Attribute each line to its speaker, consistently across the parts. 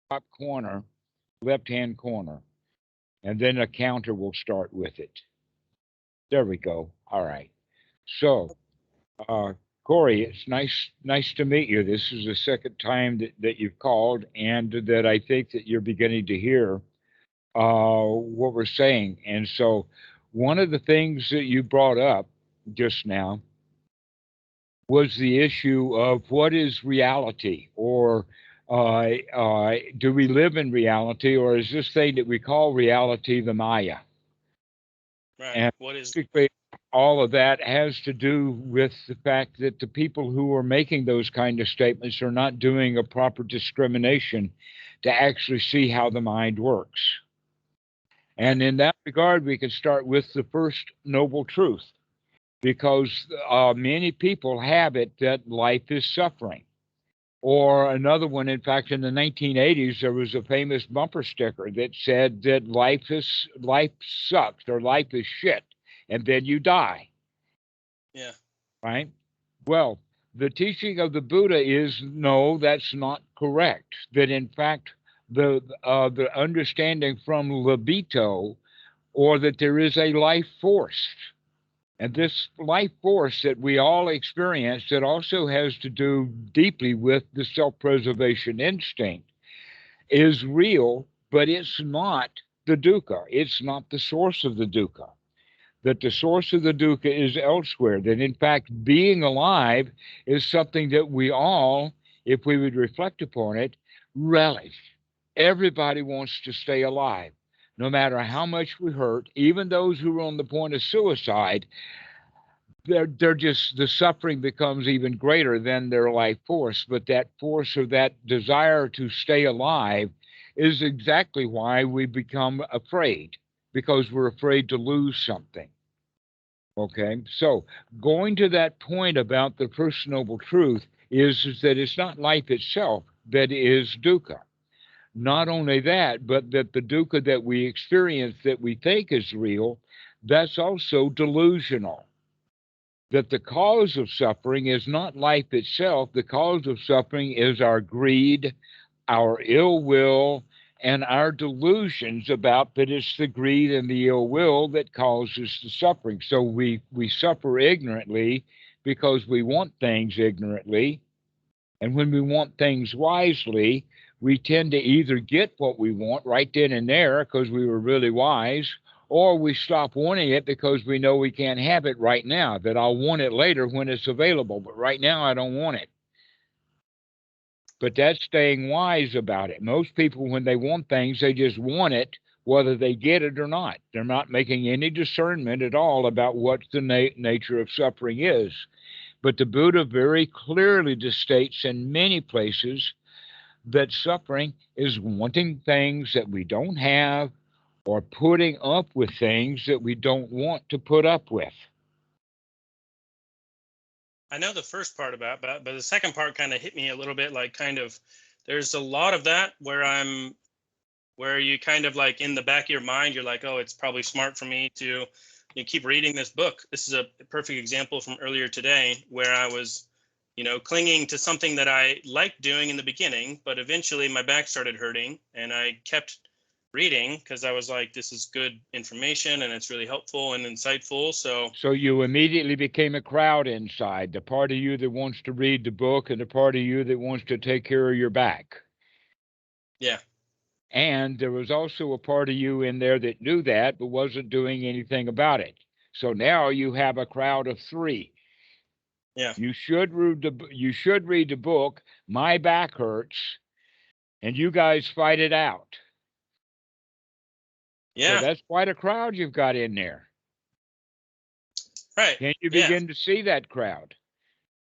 Speaker 1: top corner, left-hand corner, and then a counter will start with it. There we go. All right. So, uh, Corey, it's nice to meet you. This is the second time that you've called, and that I think that you're beginning to hear what we're saying. And so, one of the things that you brought up just now was the issue of what is reality, or do we live in reality, or is this thing that we call reality the Maya?
Speaker 2: Right.
Speaker 1: And
Speaker 2: What is?
Speaker 1: basically, all of that has to do with the fact that the people who are making those kind of statements are not doing a proper discrimination to actually see how the mind works.
Speaker 2: Right.
Speaker 1: And in that regard, we can start with the first noble truth, because many people have it that life is suffering. Or another one, in fact, in the 1980s, there was a famous bumper sticker that said that life sucks, or life is shit, and then you die,
Speaker 2: Yeah.
Speaker 1: right? Well, the teaching of the Buddha is no, that's not correct. That in fact, the understanding from libido, or that there is a life force. And this life force that we all experience, that also has to do deeply with the self preservation instinct, is real, but it's not the dukkha. It's not the source of the dukkha. That the source of the dukkha is elsewhere. That in fact, being alive is something that we all, if we would reflect upon it, relish. Everybody wants to stay alive. No matter how much we hurt, even those who are on the point of suicide, they're just, the suffering becomes even greater than their life force. But that force, or that desire to stay alive, is exactly why we become afraid, because we're afraid to lose something. Okay, so going to that point about the first noble truth is that it's not life itself that is dukkha. Not only that, but that the dukkha that we experience, that we think is real, that's also delusional. That the cause of suffering is not life itself. The cause of suffering is our greed, our ill will, and our delusions about that it's the greed and the ill will that causes the suffering. So we suffer ignorantly because we want things ignorantly. And when we want things wisely, we tend to either get what we want right then and there because we were really wise, or we stop wanting it because we know we can't have it right now, that I'll want it later when it's available, but right now I don't want it. But that's staying wise about it. Most people, when they want things, they just want it, whether they get it or not. They're not making any discernment at all about what the nature of suffering is. But the Buddha very clearly states in many places that suffering is wanting things that we don't have, or putting up with things that we don't want to put up with.
Speaker 2: I know the first part about, but the second part kind of hit me a little bit, like kind of, there's a lot of that where you kind of like in the back of your mind, you're like, oh, it's probably smart for me to keep reading this book. This is a perfect example from earlier today where I was, clinging to something that I liked doing in the beginning, but eventually my back started hurting and I kept reading because I was like, this is good information and it's really helpful and insightful.
Speaker 1: So you immediately became a crowd inside, the part of you that wants to read the book and the part of you that wants to take care of your back.
Speaker 2: Yeah.
Speaker 1: And there was also a part of you in there that knew that but wasn't doing anything about it. So now you have a crowd of three.
Speaker 2: Yeah.
Speaker 1: You should read the book. My back hurts, and you guys fight it out. So
Speaker 2: Yeah.
Speaker 1: that's quite a crowd you've got in there.
Speaker 2: Right.
Speaker 1: Can you
Speaker 2: Yeah.
Speaker 1: begin to see that crowd?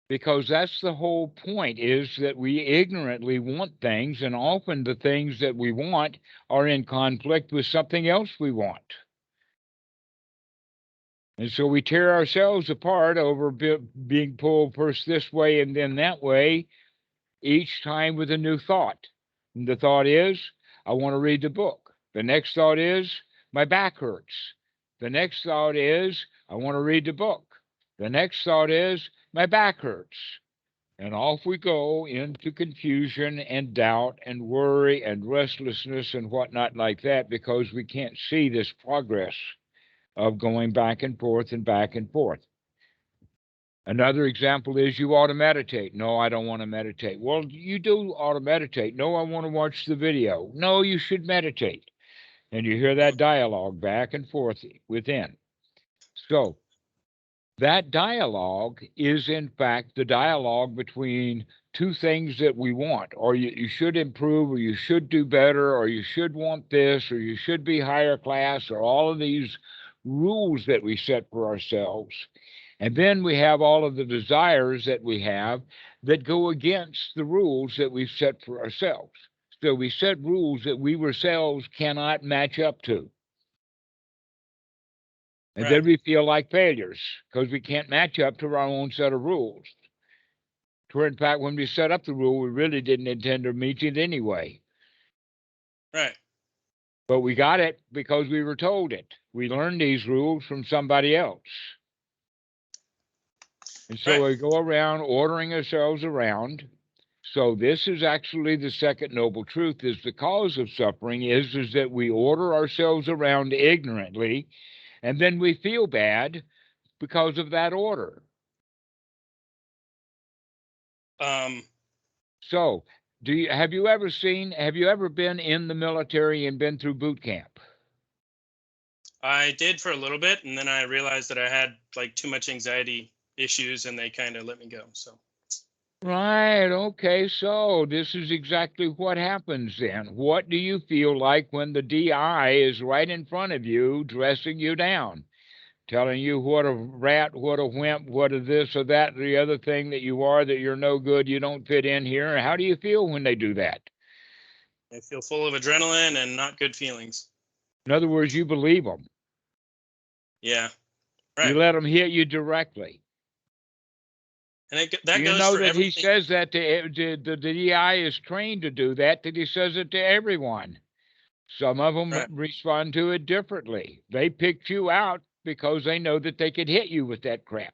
Speaker 1: Because that's the whole point, is that we ignorantly want things, and often the things that we want are in conflict with something else we want. And so we tear ourselves apart over being pulled first this way and then that way, each time with a new thought. And the thought is, I want to read the book. The next thought is, my back hurts. The next thought is, I want to read the book. The next thought is, my back hurts. And off we go into confusion and doubt and worry and restlessness and whatnot like that, because we can't see this progress of going back and forth and back and forth. Another example is you ought to meditate. No, I don't want to meditate. Well, you do ought to meditate. No, I want to watch the video. No, you should meditate. And you hear that dialogue back and forth within. So that dialogue is, in fact, the dialogue between two things that we want, or you should improve, or you should do better, or you should want this, or you should be higher class, or all of these rules that we set for ourselves. And then we have all of the desires that we have that go against the rules that we've set for ourselves. So we set rules that we ourselves cannot match up to. And
Speaker 2: Right.
Speaker 1: then we feel like failures because we can't match up to our own set of rules. Where, in fact, when we set up the rule, we really didn't intend to meet it anyway.
Speaker 2: Right.
Speaker 1: But we got it because we were told it. We learned these rules from somebody else. And so
Speaker 2: Right.
Speaker 1: we go around ordering ourselves around. So this is actually the second noble truth, is the cause of suffering is that we order ourselves around ignorantly, and then we feel bad because of that order. So have you ever been in the military and been through boot camp?
Speaker 2: I did for a little bit, and then I realized that I had like too much anxiety issues, and they kind of let me go. So.
Speaker 1: Right. Okay. So this is exactly what happens then. What do you feel like when the DI is right in front of you, dressing you down, telling you what a rat, what a wimp, what a this or that, or the other thing that you are, that you're no good, you don't fit in here? How do you feel when they do that?
Speaker 2: I feel full of adrenaline and not good feelings.
Speaker 1: In other words, you believe them.
Speaker 2: Yeah.
Speaker 1: You
Speaker 2: Right.
Speaker 1: let them hit you directly.
Speaker 2: And that
Speaker 1: You
Speaker 2: goes
Speaker 1: know
Speaker 2: for
Speaker 1: that he
Speaker 2: everything.
Speaker 1: says that the DI is trained to do that he says it to everyone. Some of them
Speaker 2: Right.
Speaker 1: respond to it differently. They picked you out because they know that they could hit you with that crap.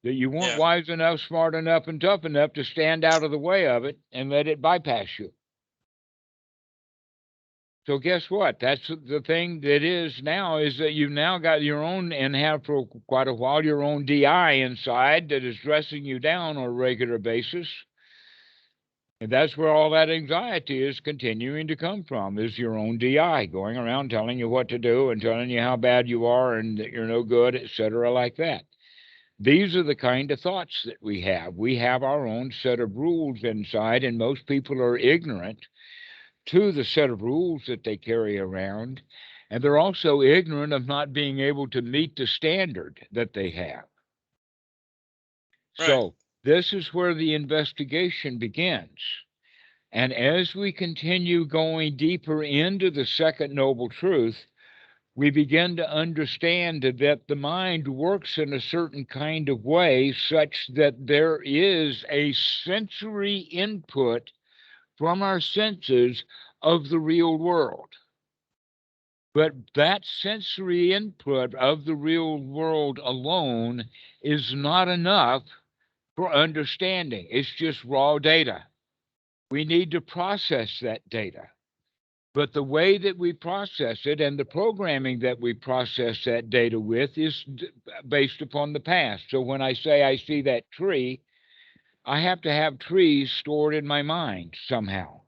Speaker 1: That you weren't
Speaker 2: Yeah.
Speaker 1: wise enough, smart enough, and tough enough to stand out of the way of it and let it bypass you. So guess what? That's the thing that is now, is that you've now got your own, and have for quite a while, your own DI inside that is dressing you down on a regular basis. And that's where all that anxiety is continuing to come from, is your own DI going around telling you what to do and telling you how bad you are and that you're no good, etc., like that. These are the kind of thoughts that we have. We have our own set of rules inside, and most people are ignorant to the set of rules that they carry around. And they're also ignorant of not being able to meet the standard that they have.
Speaker 2: Right.
Speaker 1: So this is where the investigation begins. And as we continue going deeper into the second noble truth, we begin to understand that the mind works in a certain kind of way, such that there is a sensory input from our senses of the real world. But that sensory input of the real world alone is not enough for understanding. It's just raw data. We need to process that data. But the way that we process it and the programming that we process that data with is based upon the past. So when I say I see that tree, I have to have trees stored in my mind somehow,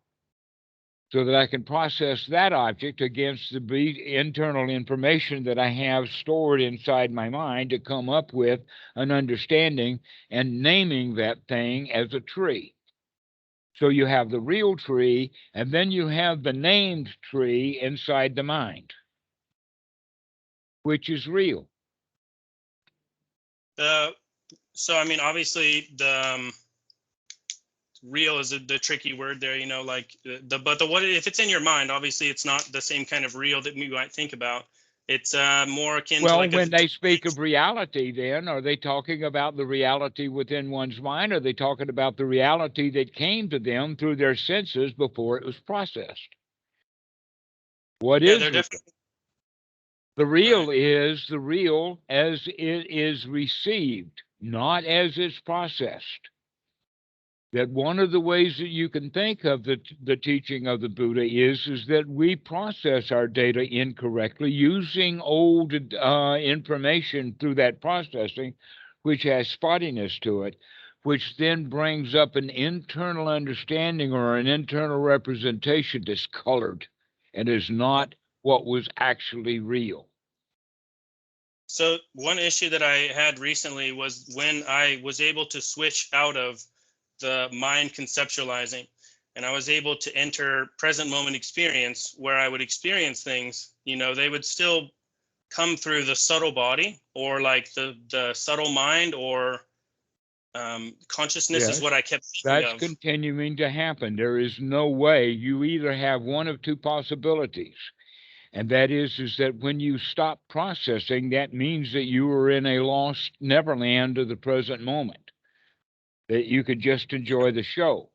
Speaker 1: so that I can process that object against the internal information that I have stored inside my mind to come up with an understanding and naming that thing as a tree. So you have the real tree, and then you have the named tree inside the mind, which is real.
Speaker 2: So I mean, obviously the real is the tricky word there, like but what if it's in your mind? Obviously it's not the same kind of real that we might think about. It's more akin to
Speaker 1: Well,
Speaker 2: like a
Speaker 1: when they speak of reality, then are they talking about the reality within one's mind? Or are they talking about the reality that came to them through their senses before it was processed? What
Speaker 2: yeah,
Speaker 1: is
Speaker 2: they're
Speaker 1: real?
Speaker 2: definitely
Speaker 1: The
Speaker 2: right.
Speaker 1: real is the real as it is received, not as it's processed. That one of the ways that you can think of the teaching of the Buddha is that we process our data incorrectly using old information through that processing, which has spottiness to it, which then brings up an internal understanding or an internal representation that's colored and is not what was actually real.
Speaker 2: So one issue that I had recently was when I was able to switch out of the mind conceptualizing, and I was able to enter present moment experience where I would experience things, they would still come through the subtle body, or like the subtle mind, or consciousness is
Speaker 1: Yes,
Speaker 2: what I kept thinking
Speaker 1: that's
Speaker 2: of.
Speaker 1: continuing to happen. There is no way. You either have one of two possibilities. And that is that when you stop processing, that means that you are in a lost neverland of the present moment, that you could just enjoy the show.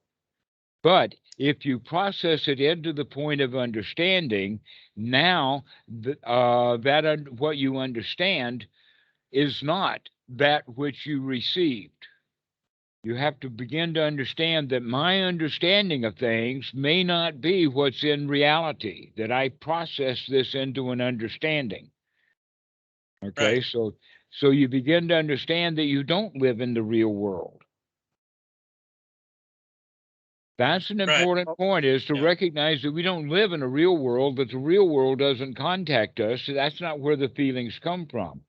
Speaker 1: But if you process it into the point of understanding, now what you understand is not that which you received. You have to begin to understand that my understanding of things may not be what's in reality, that I process this into an understanding.
Speaker 2: Right,
Speaker 1: Okay, so you begin to understand that you don't live in the real world. That's an
Speaker 2: right.
Speaker 1: important point, is to
Speaker 2: Yeah,
Speaker 1: recognize that we don't live in a real world, that the real world doesn't contact us. That's not where the feelings come from.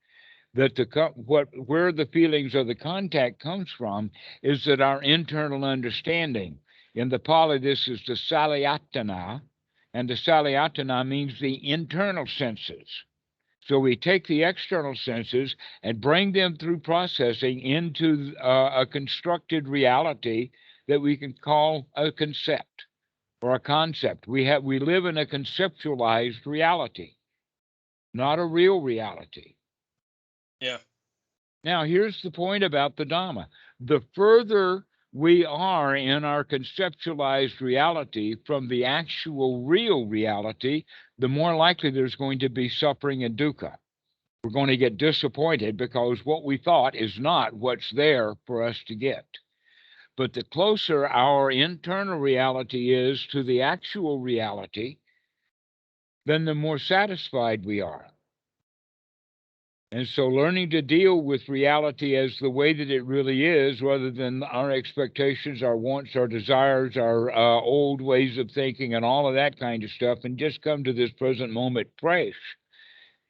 Speaker 1: That where the feelings or the contact comes from is that our internal understanding. In the Pali, this is the Salāyatana, and the Salāyatana means the internal senses. So we take the external senses and bring them through processing into a constructed reality that we can call a concept or a concept. We live in a conceptualized reality, not a real reality.
Speaker 2: yeah.
Speaker 1: Now, here's the point about the Dhamma. The further we are in our conceptualized reality from the actual real reality, the more likely there's going to be suffering and dukkha. We're going to get disappointed because what we thought is not what's there for us to get. But the closer our internal reality is to the actual reality, then the more satisfied we are. And so learning to deal with reality as the way that it really is, rather than our expectations, our wants, our desires, our old ways of thinking, and all of that kind of stuff, and just come to this present moment fresh,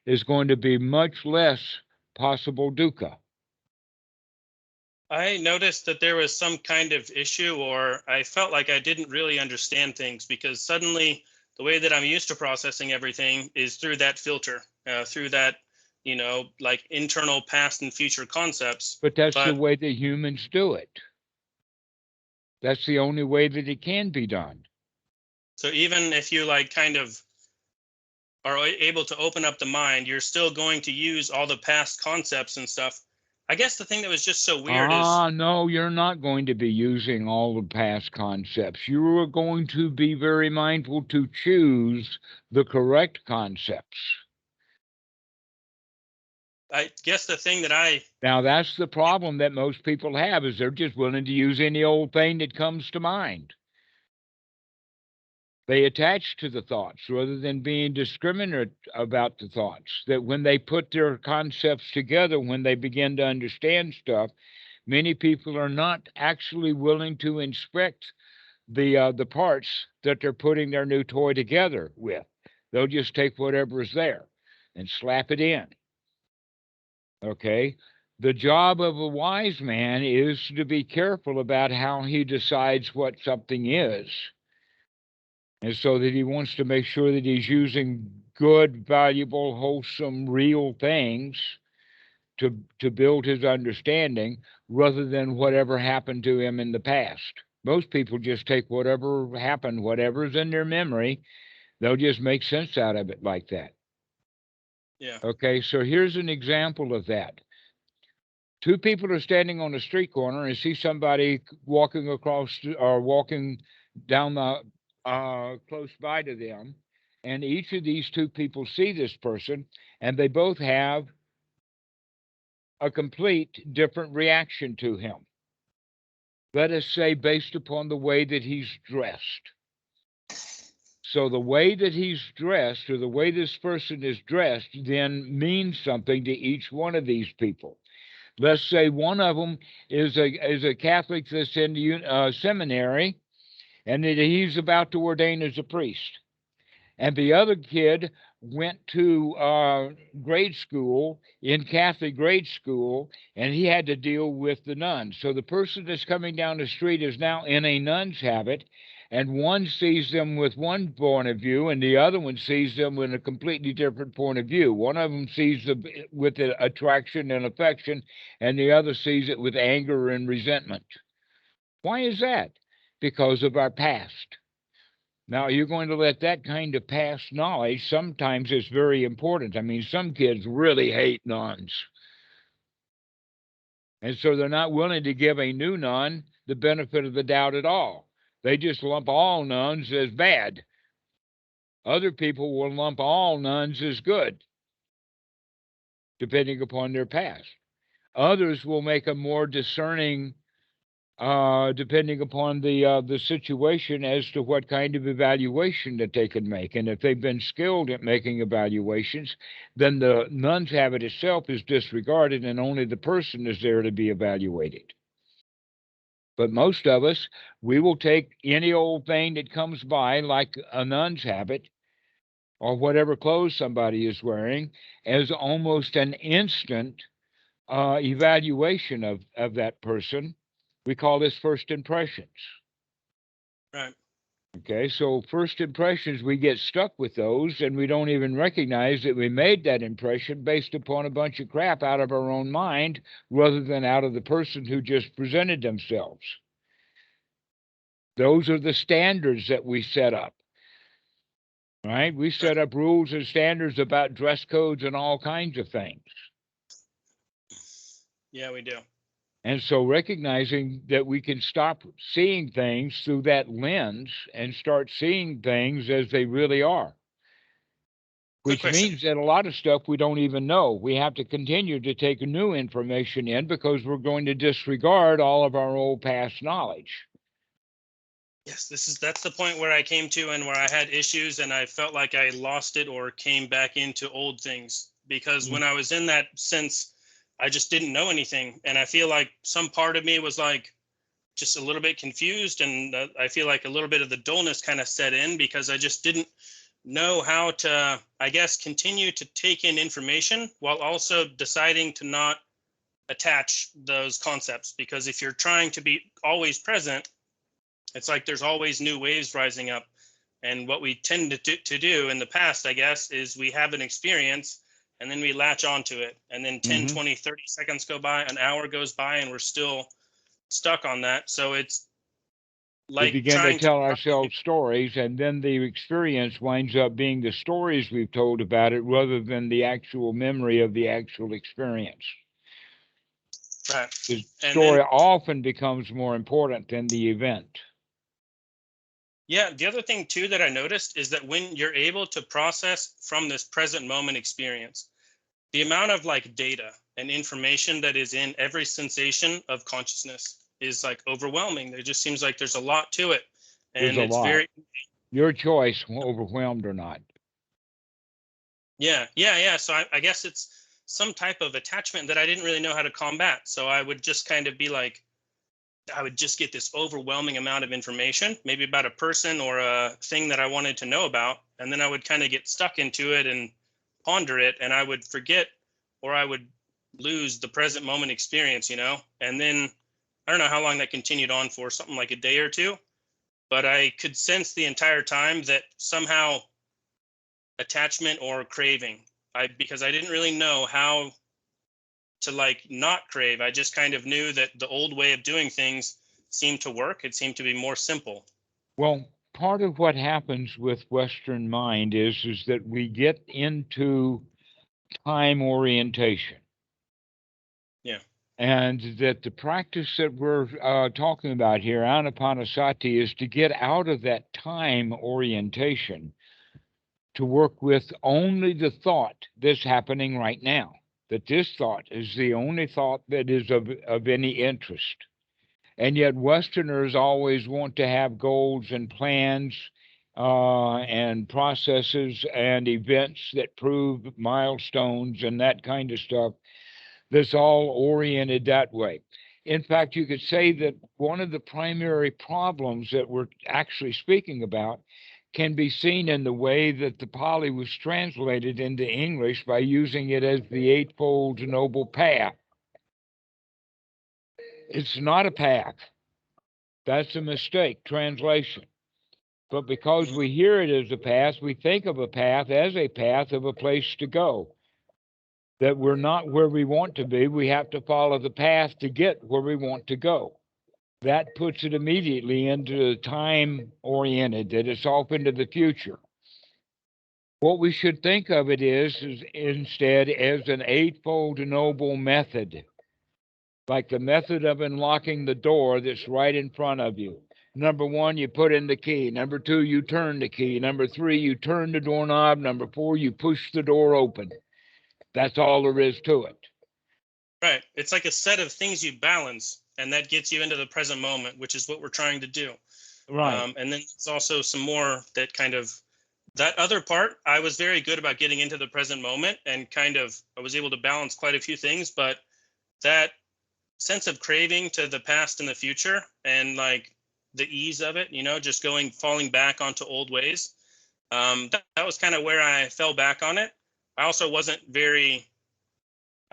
Speaker 1: is going to be much less possible dukkha.
Speaker 2: I noticed that there was some kind of issue, or I felt like I didn't really understand things, because suddenly the way that I'm used to processing everything is through that filter, through that, like internal past and future concepts.
Speaker 1: But that's the
Speaker 2: But
Speaker 1: way that humans do it. That's the only way that it can be done.
Speaker 2: so even if you like kind of are able to open up the mind, you're still going to use all the past concepts and stuff. I guess the thing that was just so weird is
Speaker 1: No, you're not going to be using all the past concepts. You are going to be very mindful to choose the correct concepts.
Speaker 2: I guess the thing that I
Speaker 1: Now, that's the problem that most people have, is they're just willing to use any old thing that comes to mind. They attach to the thoughts rather than being discriminate about the thoughts. That when they put their concepts together, when they begin to understand stuff, many people are not actually willing to inspect the parts that they're putting their new toy together with. They'll just take whatever is there and slap it in. Okay. The job of a wise man is to be careful about how he decides what something is. And so that he wants to make sure that he's using good, valuable, wholesome, real things to build his understanding rather than whatever happened to him in the past. Most people just take whatever happened, whatever's in their memory, they'll just make sense out of it like that.
Speaker 2: yeah.
Speaker 1: Okay, so here's an example of that. Two people are standing on a street corner and see somebody walking across or walking down the close by to them, and each of these two people see this person, and they both have a complete different reaction to him. let us say, based upon the way that he's dressed. So the way that he's dressed, or the way this person is dressed, then means something to each one of these people. Let's say one of them is a Catholic that's in the seminary, and that he's about to ordain as a priest. And the other kid went to grade school, in Catholic grade school, and he had to deal with the nuns. So the person that's coming down the street is now in a nun's habit, and one sees them with one point of view, and the other one sees them with a completely different point of view. One of them sees them with attraction and affection, and the other sees it with anger and resentment. Why is that? Because of our past. Now, you're going to let that kind of past knowledge, sometimes it's very important. I mean, some kids really hate nuns. And so they're not willing to give a new nun the benefit of the doubt at all. They just lump all nuns as bad. Other people will lump all nuns as good, depending upon their past. Others will make a more discerning, depending upon the situation, as to what kind of evaluation that they can make. And if they've been skilled at making evaluations, then the nun's habit itself is disregarded, and only the person is there to be evaluated. But most of us, we will take any old thing that comes by, like a nun's habit, or whatever clothes somebody is wearing, as almost an instant evaluation of that person. We call this first impressions.
Speaker 2: Right.
Speaker 1: Okay, so first impressions, we get stuck with those, and we don't even recognize that we made that impression based upon a bunch of crap out of our own mind, rather than out of the person who just presented themselves. Those are the standards that we set up. Right? We set up rules and standards about dress codes and all kinds of things.
Speaker 2: Yeah, we do.
Speaker 1: And so recognizing that we can stop seeing things through that lens and start seeing things as they really are.
Speaker 2: Quick
Speaker 1: Which
Speaker 2: question.
Speaker 1: means that a lot of stuff we don't even know. We have to continue to take new information in, because we're going to disregard all of our old past knowledge.
Speaker 2: Yes, that's the point where I came to, and where I had issues, and I felt like I lost it or came back into old things, because when I was in that sense, I just didn't know anything, and I feel like some part of me was like just a little bit confused, and I feel like a little bit of the dullness kind of set in, because I just didn't know how to, I guess, continue to take in information while also deciding to not attach those concepts. Because if you're trying to be always present, it's like there's always new waves rising up. And what we tend to do in the past, I guess, is we have an experience, and then we latch onto it. And then 10, 20, 30 seconds go by, an hour goes by, and we're still stuck on that. So it's
Speaker 1: We
Speaker 2: like
Speaker 1: begin to
Speaker 2: trying to
Speaker 1: tell ourselves stories, and then the experience winds up being the stories we've told about it, rather than the actual memory of the actual experience.
Speaker 2: right.
Speaker 1: The
Speaker 2: And then,
Speaker 1: story often becomes more important than the event.
Speaker 2: yeah, the other thing too that I noticed is that when you're able to process from this present moment experience, the amount of like data and information that is in every sensation of consciousness is like overwhelming. There just seems like there's a lot to it.
Speaker 1: There's
Speaker 2: And
Speaker 1: a
Speaker 2: it's
Speaker 1: lot.
Speaker 2: very,
Speaker 1: Your choice, overwhelmed or not.
Speaker 2: yeah. So I guess it's some type of attachment that I didn't really know how to combat. So I would just kind of be like, I would just get this overwhelming amount of information, maybe about a person or a thing that I wanted to know about. And then I would kind of get stuck into it and ponder it, and I would forget, or I would lose the present moment experience, And then I don't know how long that continued on for, something like a day or two, but I could sense the entire time that somehow attachment or craving, because I didn't really know how to like not crave. I just kind of knew that the old way of doing things seemed to work. It seemed to be more simple.
Speaker 1: Well, part of what happens with Western mind is that we get into time orientation.
Speaker 2: Yeah.
Speaker 1: And that the practice that we're talking about here, anapanasati, is to get out of that time orientation, to work with only the thought that's happening right now. That this thought is the only thought that is of any interest. And yet Westerners always want to have goals and plans and processes and events that prove milestones and that kind of stuff. That's all oriented that way. In fact, you could say that one of the primary problems that we're actually speaking about can be seen in the way that the Pali was translated into English by using it as the Eightfold Noble Path. It's not a path. That's a mistake, translation. But because we hear it as a path, we think of a path as a path of a place to go. That we're not where we want to be. We have to follow the path to get where we want to go. That puts it immediately into time oriented, that it's off into the future. What we should think of it is instead as an eightfold noble method, like the method of unlocking the door that's right in front of you. Number one, you put in the key. Number two, you turn the key. Number three, you turn the doorknob. Number four, you push the door open. That's all there is to it.
Speaker 2: Right. It's like a set of things you balance, and that gets you into the present moment, which is what we're trying to do.
Speaker 1: Right.
Speaker 2: And then it's also some more that kind of, that other part, I was very good about getting into the present moment, and kind of, I was able to balance quite a few things, but that sense of craving to the past and the future, and like the ease of it, just falling back onto old ways. That was kind of where I fell back on it. I also I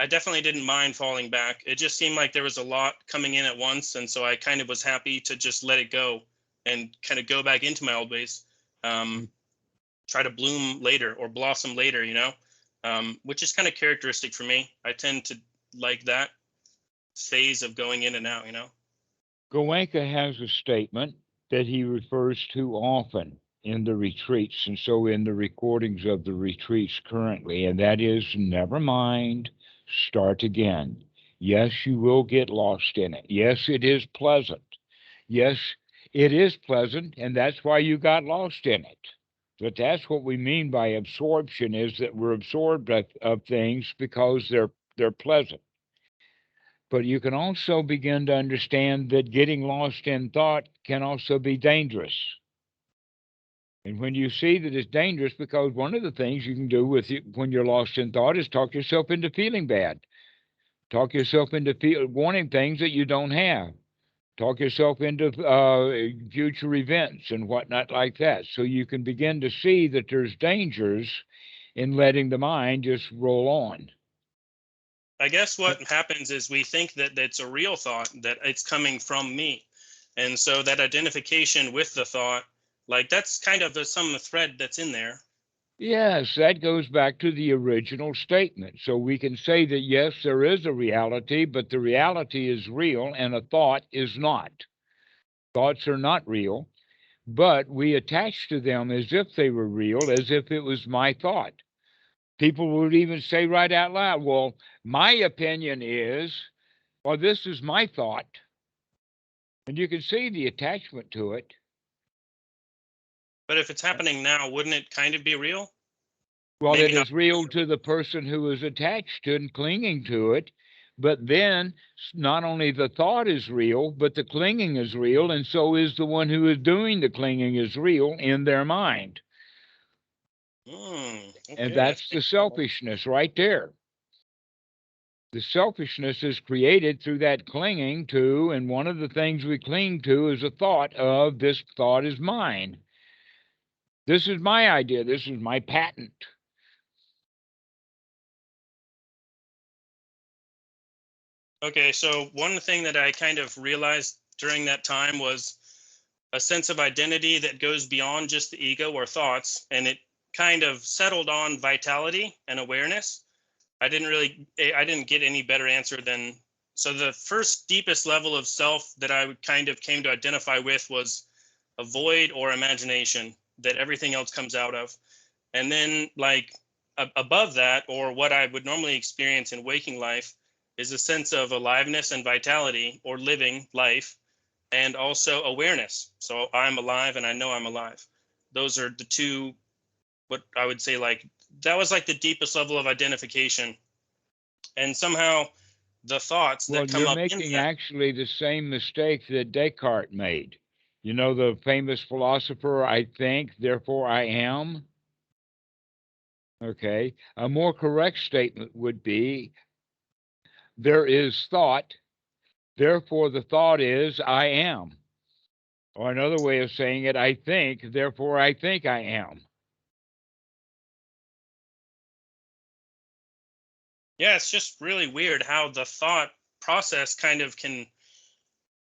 Speaker 2: definitely didn't mind falling back. It just seemed like there was a lot coming in at once. And so I kind of was happy to just let it go and kind of go back into my old ways, try to bloom later or blossom later, which is kind of characteristic for me. I tend to like that phase of going in and out,
Speaker 1: Goenka has a statement that he refers to often in the retreats, and so in the recordings of the retreats currently, and that is, never mind, start again. Yes, you will get lost in it. Yes, it is pleasant. Yes, it is pleasant, and that's why you got lost in it. But that's what we mean by absorption, is that we're absorbed of things because they're pleasant. But you can also begin to understand that getting lost in thought can also be dangerous. And when you see that it's dangerous, because one of the things you can do with you when you're lost in thought is talk yourself into feeling bad, talk yourself into wanting things that you don't have, talk yourself into future events and whatnot like that. So you can begin to see that there's dangers in letting the mind just roll on.
Speaker 2: I guess what happens is we think that it's a real thought, that it's coming from me. And so that identification with the thought, like that's kind of some thread that's in there.
Speaker 1: Yes, that goes back to the original statement. So we can say that, yes, there is a reality, but the reality is real and a thought is not. Thoughts are not real, but we attach to them as if they were real, as if it was my thought. People would even say right out loud, well, my opinion is, or this is my thought. And you can see the attachment to it.
Speaker 2: But if it's happening now, wouldn't it kind of be real?
Speaker 1: Well,
Speaker 2: Maybe
Speaker 1: it
Speaker 2: not.
Speaker 1: is real to the person who is attached to and clinging to it. But then not only the thought is real, but the clinging is real. And so is the one who is doing the clinging is real in their mind.
Speaker 2: Okay,
Speaker 1: And that's the selfishness right there. The selfishness is created through that clinging to, and one of the things we cling to is a thought of, this thought is mine. This is my idea. This is my patent.
Speaker 2: Okay, so one thing that I kind of realized during that time was a sense of identity that goes beyond just the ego or thoughts, and it kind of settled on vitality and awareness. I didn't get any better answer than, so the first deepest level of self that I kind of came to identify with was a void or imagination that everything else comes out of. And then like above that, or what I would normally experience in waking life, is a sense of aliveness and vitality, or living life, and also awareness. So I'm alive and I know I'm alive. Those are the two, what I would say, like, that was like the deepest level of identification. And somehow the thoughts that
Speaker 1: Well,
Speaker 2: come
Speaker 1: you're
Speaker 2: up in
Speaker 1: making
Speaker 2: that.
Speaker 1: actually the same mistake that Descartes made. You know, the famous philosopher, I think, therefore I am. Okay. A more correct statement would be there is thought, therefore the thought is I am. Or another way of saying it, I think, therefore I think I am.
Speaker 2: Yeah, it's just really weird how the thought process kind of can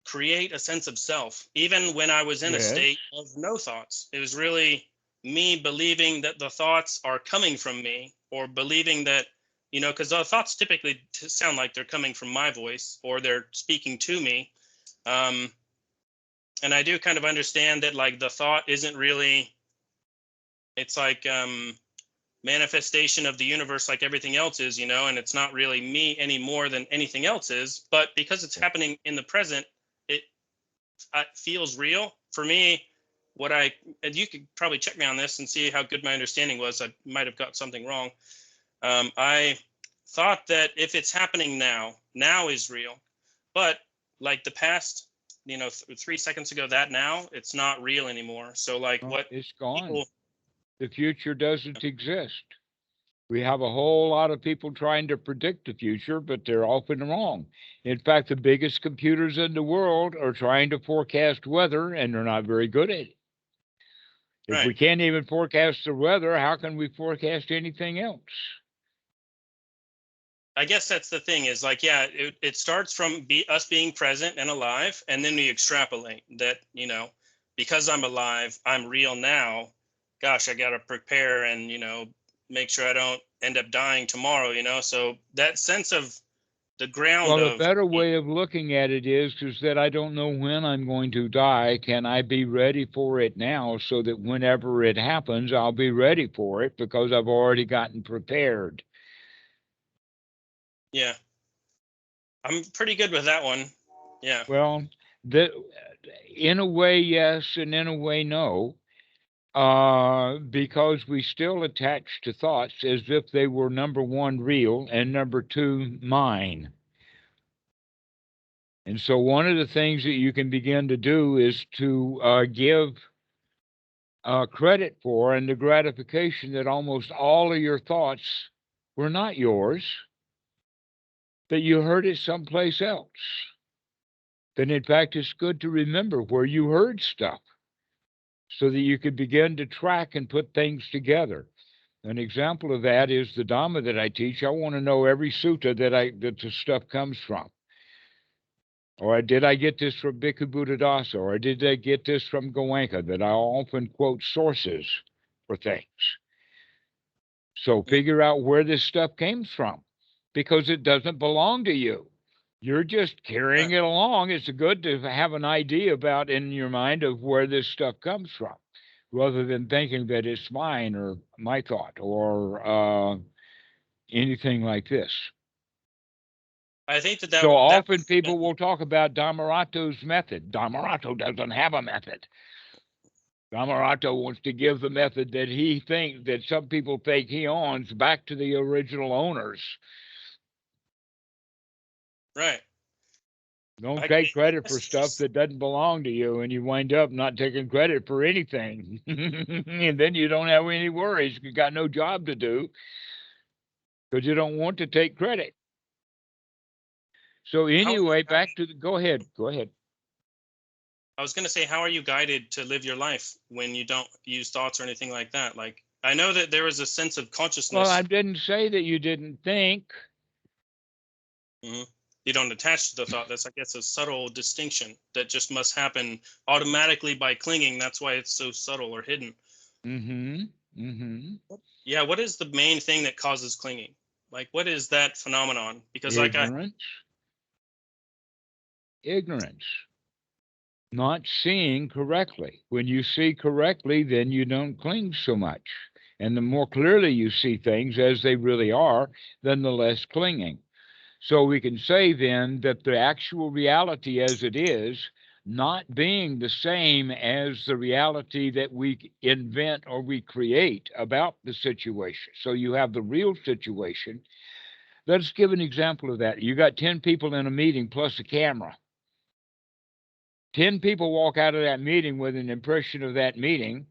Speaker 2: create a sense of self. Even when I was in a
Speaker 1: Yes.
Speaker 2: state of no thoughts, it was really me believing that the thoughts are coming from me, or believing that, because the thoughts typically sound like they're coming from my voice or they're speaking to me. Um, and I do kind of understand that, like, the thought isn't really, it's like, manifestation of the universe like everything else is, and it's not really me any more than anything else is. But because it's happening in the present, it feels real for me. And you could probably check me on this and see how good my understanding was. I might have got something wrong. I thought that if it's happening now is real, but like the past, 3 seconds ago, that now it's not real anymore. So like
Speaker 1: Well,
Speaker 2: what
Speaker 1: it's gone.
Speaker 2: people,
Speaker 1: The future doesn't exist. We have a whole lot of people trying to predict the future, but they're often wrong. In fact, the biggest computers in the world are trying to forecast weather, and they're not very good at it. If
Speaker 2: right?
Speaker 1: we can't even forecast the weather, how can we forecast anything else?
Speaker 2: I guess that's the thing, is like, yeah, it starts from us being present and alive, and then we extrapolate that, because I'm alive, I'm real now. Gosh, I got to prepare and, make sure I don't end up dying tomorrow, So that sense of the ground
Speaker 1: Well, a
Speaker 2: of,
Speaker 1: better way of looking at it is that I don't know when I'm going to die. Can I be ready for it now so that whenever it happens, I'll be ready for it because I've already gotten prepared?
Speaker 2: yeah, I'm pretty good with that one. Yeah.
Speaker 1: Well, the, in a way, yes, and in a way, no, because we still attach to thoughts as if they were number one, real, and number two, mine. And so, one of the things that you can begin to do is to give credit for and the gratification that almost all of your thoughts were not yours, that you heard it someplace else. Then, in fact, it's good to remember where you heard stuff so that you could begin to track and put things together. An example of that is the Dhamma that I teach. I want to know every sutta that the stuff comes from. Or did I get this from Bhikkhu Buddhadasa? Or did I get this from Goenka? That I often quote sources for things. So figure out where this stuff came from because it doesn't belong to you. You're just carrying
Speaker 2: Right.
Speaker 1: it along. It's good to have an idea about in your mind of where this stuff comes from rather than thinking that it's mine or my thought or anything like this.
Speaker 2: I think
Speaker 1: So
Speaker 2: that
Speaker 1: often people will talk about Dhammarato's method. Dhammarato doesn't have a method. Dhammarato wants to give the method that he thinks that some people think he owns back to the original owners.
Speaker 2: right.
Speaker 1: Don't
Speaker 2: I
Speaker 1: take credit for
Speaker 2: guess
Speaker 1: stuff that doesn't belong to you, and you wind up not taking credit for anything. And then you don't have any worries. You got no job to do because you don't want to take credit. So
Speaker 2: how are you
Speaker 1: anyway,
Speaker 2: guided?
Speaker 1: back to the go ahead. Go ahead.
Speaker 2: I was going to say, how are you guided to live your life when you don't use thoughts or anything like that? Like, I know that there is a sense of
Speaker 1: Well, I
Speaker 2: consciousness.
Speaker 1: didn't say that you didn't think.
Speaker 2: Mhm. You don't attach to the thought. That's, I guess, a subtle distinction that just must happen automatically by clinging. That's why it's so subtle or hidden.
Speaker 1: Mm-hmm. Mm-hmm.
Speaker 2: Yeah. What is the main thing that causes clinging? Like, what is that phenomenon? Because, like,
Speaker 1: Ignorance. Ignorance. Not seeing correctly. When you see correctly, then you don't cling so much. And the more clearly you see things as they really are, then the less clinging. So we can say then that the actual reality as it is, not being the same as the reality that we invent or we create about the situation. So you have the real situation Let's give an example of that. You got 10 people in a meeting plus a camera. 10 people walk out of that meeting with an impression of that meeting,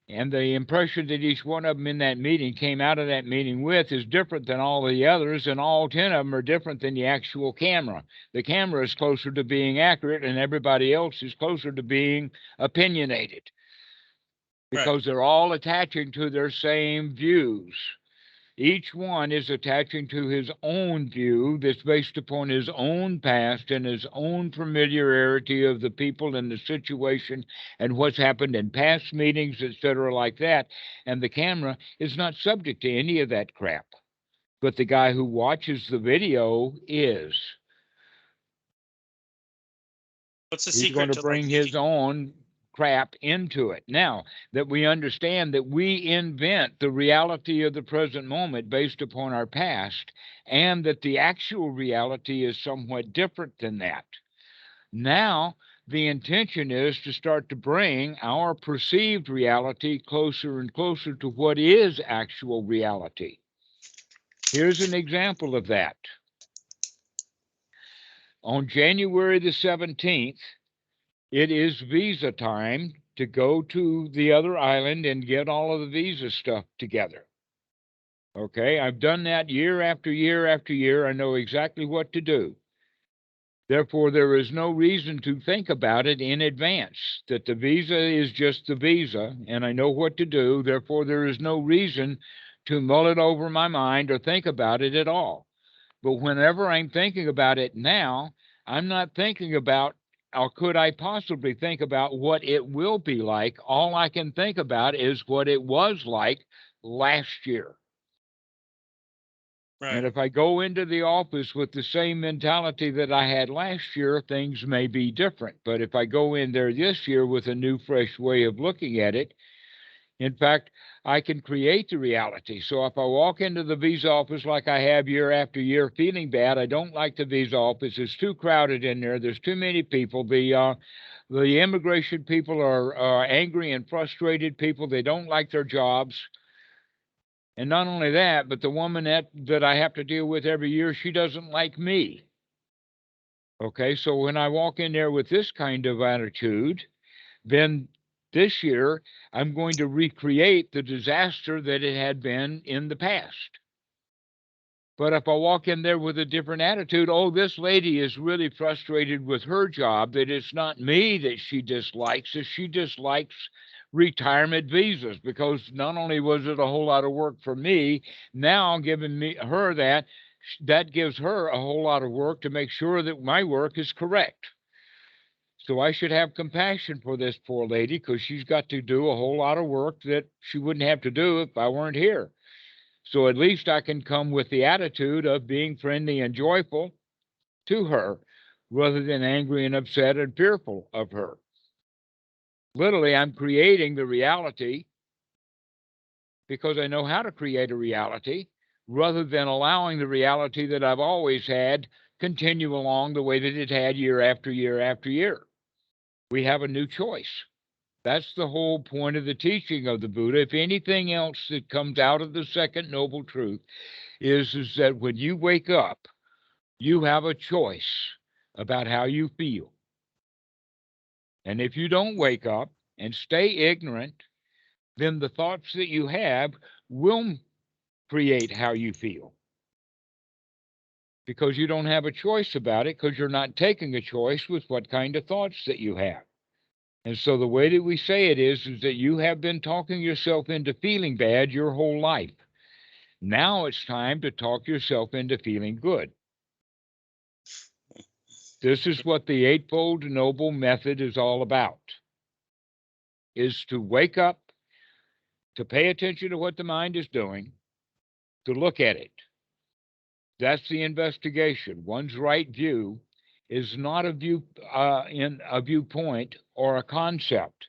Speaker 1: and the impression that each one of them in that meeting came out of that meeting with is different than all the others, and all 10 of them are different than the actual camera. The camera is closer to being accurate, and everybody else is closer to being opinionated because they're all attaching to their same views. Each one is attaching to his own view that's based upon his own past and his own familiarity of the people and the situation and what's happened in past meetings, etc., like that. And the camera is not subject to any of that crap. But the guy who watches the video is.
Speaker 2: What's the
Speaker 1: He's
Speaker 2: secret
Speaker 1: going to
Speaker 2: to like
Speaker 1: bring his own crap into it. Now that we understand that we invent the reality of the present moment based upon our past, and that the actual reality is somewhat different than that, now the intention is to start to bring our perceived reality closer and closer to what is actual reality. Here's an example of that. On January the 17th, it is visa time to go to the other island and get all of the visa stuff together. Okay, I've done that year after year after year. I know exactly what to do. Therefore, there is no reason to think about it in advance, that the visa is just the visa, and I know what to do. Therefore, there is no reason to mull it over my mind or think about it at all. But whenever I'm thinking about it now, I'm not thinking about, or could I possibly think about what it will be like. All I can think about is what it was like last year. And if I go into the office with the same mentality that I had last year, things may be different. But if I go in there this year with a new, fresh way of looking at it, in fact, I can create the reality. So if I walk into the visa office like I have year after year, feeling bad, I don't like the visa office. It's too crowded in there. There's too many people. The immigration people are angry and frustrated people. They don't like their jobs. And not only that, but the woman that I have to deal with every year, she doesn't like me. Okay, so when I walk in there with this kind of attitude, then this year I'm going to recreate the disaster that it had been in the past. But if I walk in there with a different attitude, oh, this lady is really frustrated with her job, that it's not me that she dislikes, that she dislikes retirement visas, because not only was it a whole lot of work for me, now giving her that gives her a whole lot of work to make sure that my work is correct. So I should have compassion for this poor lady, because she's got to do a whole lot of work that she wouldn't have to do if I weren't here. So at least I can come with the attitude of being friendly and joyful to her, rather than angry and upset and fearful of her. Literally, I'm creating the reality because I know how to create a reality, rather than allowing the reality that I've always had continue along the way that it had year after year after year. We have a new choice. That's the whole point of the teaching of the Buddha. If anything else that comes out of the second noble truth is that when you wake up, you have a choice about how you feel. And if you don't wake up and stay ignorant, then the thoughts that you have will create how you feel. Because you don't have a choice about it, because you're not taking a choice with what kind of thoughts that you have. And so the way that we say it is that you have been talking yourself into feeling bad your whole life. Now it's time to talk yourself into feeling good. This is what the eightfold noble method is all about, is to wake up, to pay attention to what the mind is doing, to look at it. That's the investigation. One's right view is not a viewpoint or a concept,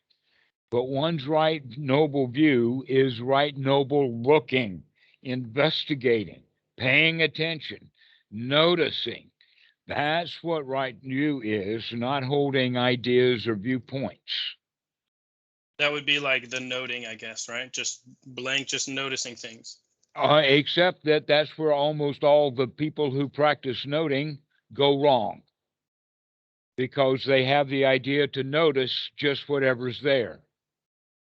Speaker 1: but one's right noble view is right noble looking, investigating, paying attention, noticing. That's what right view is, not holding ideas or viewpoints.
Speaker 2: That would be like the noting, I guess, right? Just blank, just noticing things.
Speaker 1: Except that that's where almost all the people who practice noting go wrong, because they have the idea to notice just whatever's there,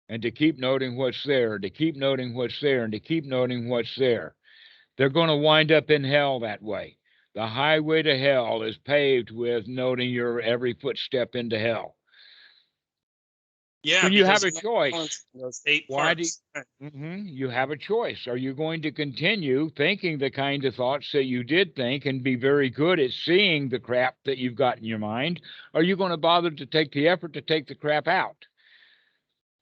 Speaker 1: and to keep noting what's there, to keep noting what's there, and to keep noting what's there. They're going to wind up in hell that way. The highway to hell is paved with noting your every footstep into hell.
Speaker 2: Yeah,
Speaker 1: When you have
Speaker 2: because
Speaker 1: a
Speaker 2: you're not
Speaker 1: choice,
Speaker 2: balancing those eight
Speaker 1: why do
Speaker 2: parts. Right.
Speaker 1: you have a choice? Are you going to continue thinking the kind of thoughts that you did think and be very good at seeing the crap that you've got in your mind? Are you going to bother to take the effort to take the crap out?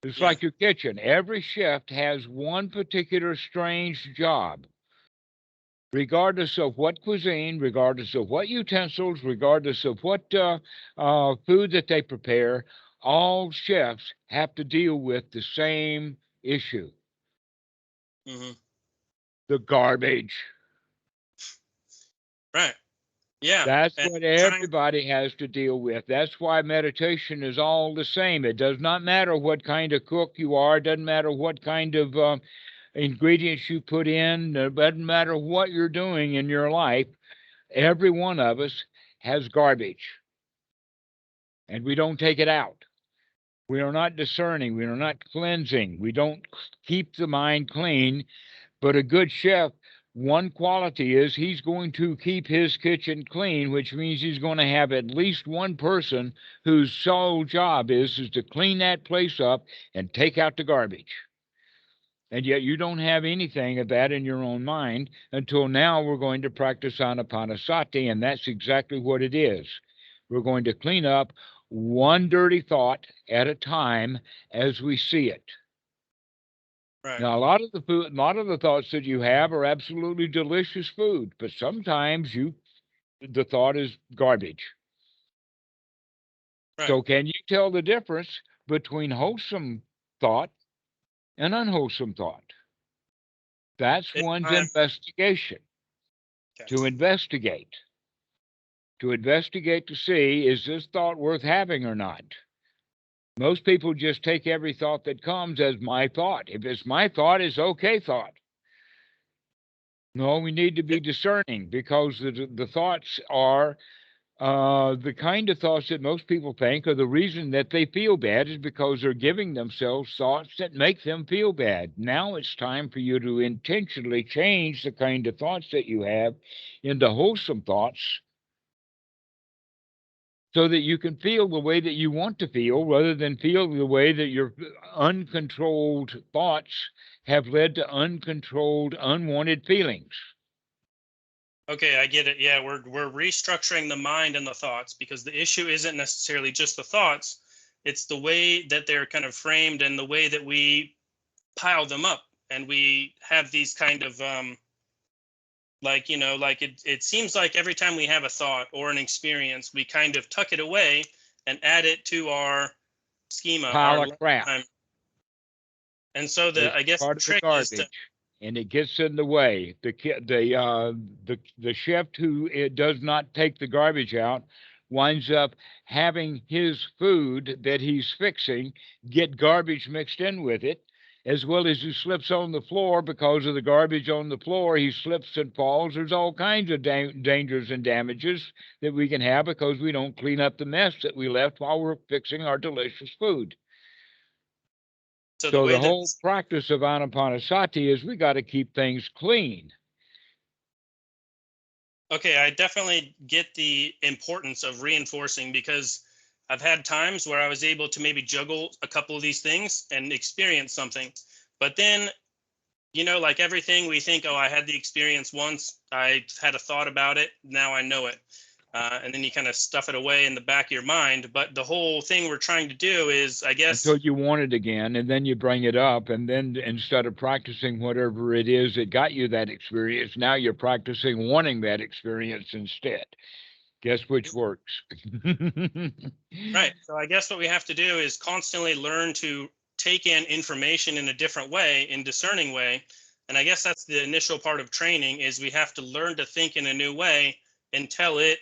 Speaker 1: It's
Speaker 2: Yeah.
Speaker 1: like your kitchen. Every shift has one particular strange job, regardless of what cuisine, regardless of what utensils, regardless of what food that they prepare. All chefs have to deal with the same issue:
Speaker 2: Hmm.
Speaker 1: the garbage.
Speaker 2: Right. Yeah.
Speaker 1: That's
Speaker 2: And
Speaker 1: what
Speaker 2: trying.
Speaker 1: everybody has to deal with. That's why meditation is all the same. It does not matter what kind of cook you are. It doesn't matter what kind of ingredients you put in. It doesn't matter what you're doing in your life. Every one of us has garbage, and we don't take it out. We are not discerning. We are not cleansing. We don't keep the mind clean. But a good chef, one quality is he's going to keep his kitchen clean, which means he's going to have at least one person whose sole job is to clean that place up and take out the garbage. And yet you don't have anything of that in your own mind until now. We're going to practice anapanasati, and that's exactly what it is. We're going to clean up one dirty thought at a time as we see it.
Speaker 2: Right.
Speaker 1: Now, a lot of the food, a lot of the thoughts that you have are absolutely delicious food, but sometimes the thought is garbage.
Speaker 2: Right.
Speaker 1: So, can you tell the difference between wholesome thought and unwholesome thought? That's
Speaker 2: If
Speaker 1: one's
Speaker 2: I'm
Speaker 1: investigation.
Speaker 2: okay.
Speaker 1: To investigate, to see, is this thought worth having or not? Most people just take every thought that comes as my thought. If it's my thought, it's okay thought. No, we need to be discerning, because the thoughts are the kind of thoughts that most people think are the reason that they feel bad is because they're giving themselves thoughts that make them feel bad. Now it's time for you to intentionally change the kind of thoughts that you have into wholesome thoughts, so that you can feel the way that you want to feel rather than feel the way that your uncontrolled thoughts have led to uncontrolled, unwanted feelings.
Speaker 2: Okay, I get it. Yeah, we're restructuring the mind and the thoughts, because the issue isn't necessarily just the thoughts. It's the way that they're kind of framed and the way that we pile them up, and we have these kind of like, like it seems like every time we have a thought or an experience, we kind of tuck it away and add it to our schema, our
Speaker 1: Pile of crap.
Speaker 2: lifetime. And so
Speaker 1: It's
Speaker 2: I guess the
Speaker 1: part of the
Speaker 2: trick is to.
Speaker 1: garbage, and it gets in the way. The chef who does not take the garbage out winds up having his food that he's fixing get garbage mixed in with it, as well as he slips on the floor. Because of the garbage on the floor, he slips and falls. There's all kinds of dangers and damages that we can have because we don't clean up the mess that we left while we're fixing our delicious food.
Speaker 2: So the
Speaker 1: So
Speaker 2: way
Speaker 1: the
Speaker 2: that
Speaker 1: whole practice of anapanasati is we got to keep things clean.
Speaker 2: Okay, I definitely get the importance of reinforcing, because I've had times where I was able to maybe juggle a couple of these things and experience something. But then, like everything, we think, oh, I had the experience once, I had a thought about it, now I know it. And then you kind of stuff it away in the back of your mind. But the whole thing we're trying to do is, I
Speaker 1: Until
Speaker 2: guess.
Speaker 1: you want it again, and then you bring it up, and then instead of practicing whatever it is that got you that experience, now you're practicing wanting that experience instead. Guess which works?
Speaker 2: Right. So I guess what we have to do is constantly learn to take in information in a different way, in discerning way. And I guess that's the initial part of training, is we have to learn to think in a new way until it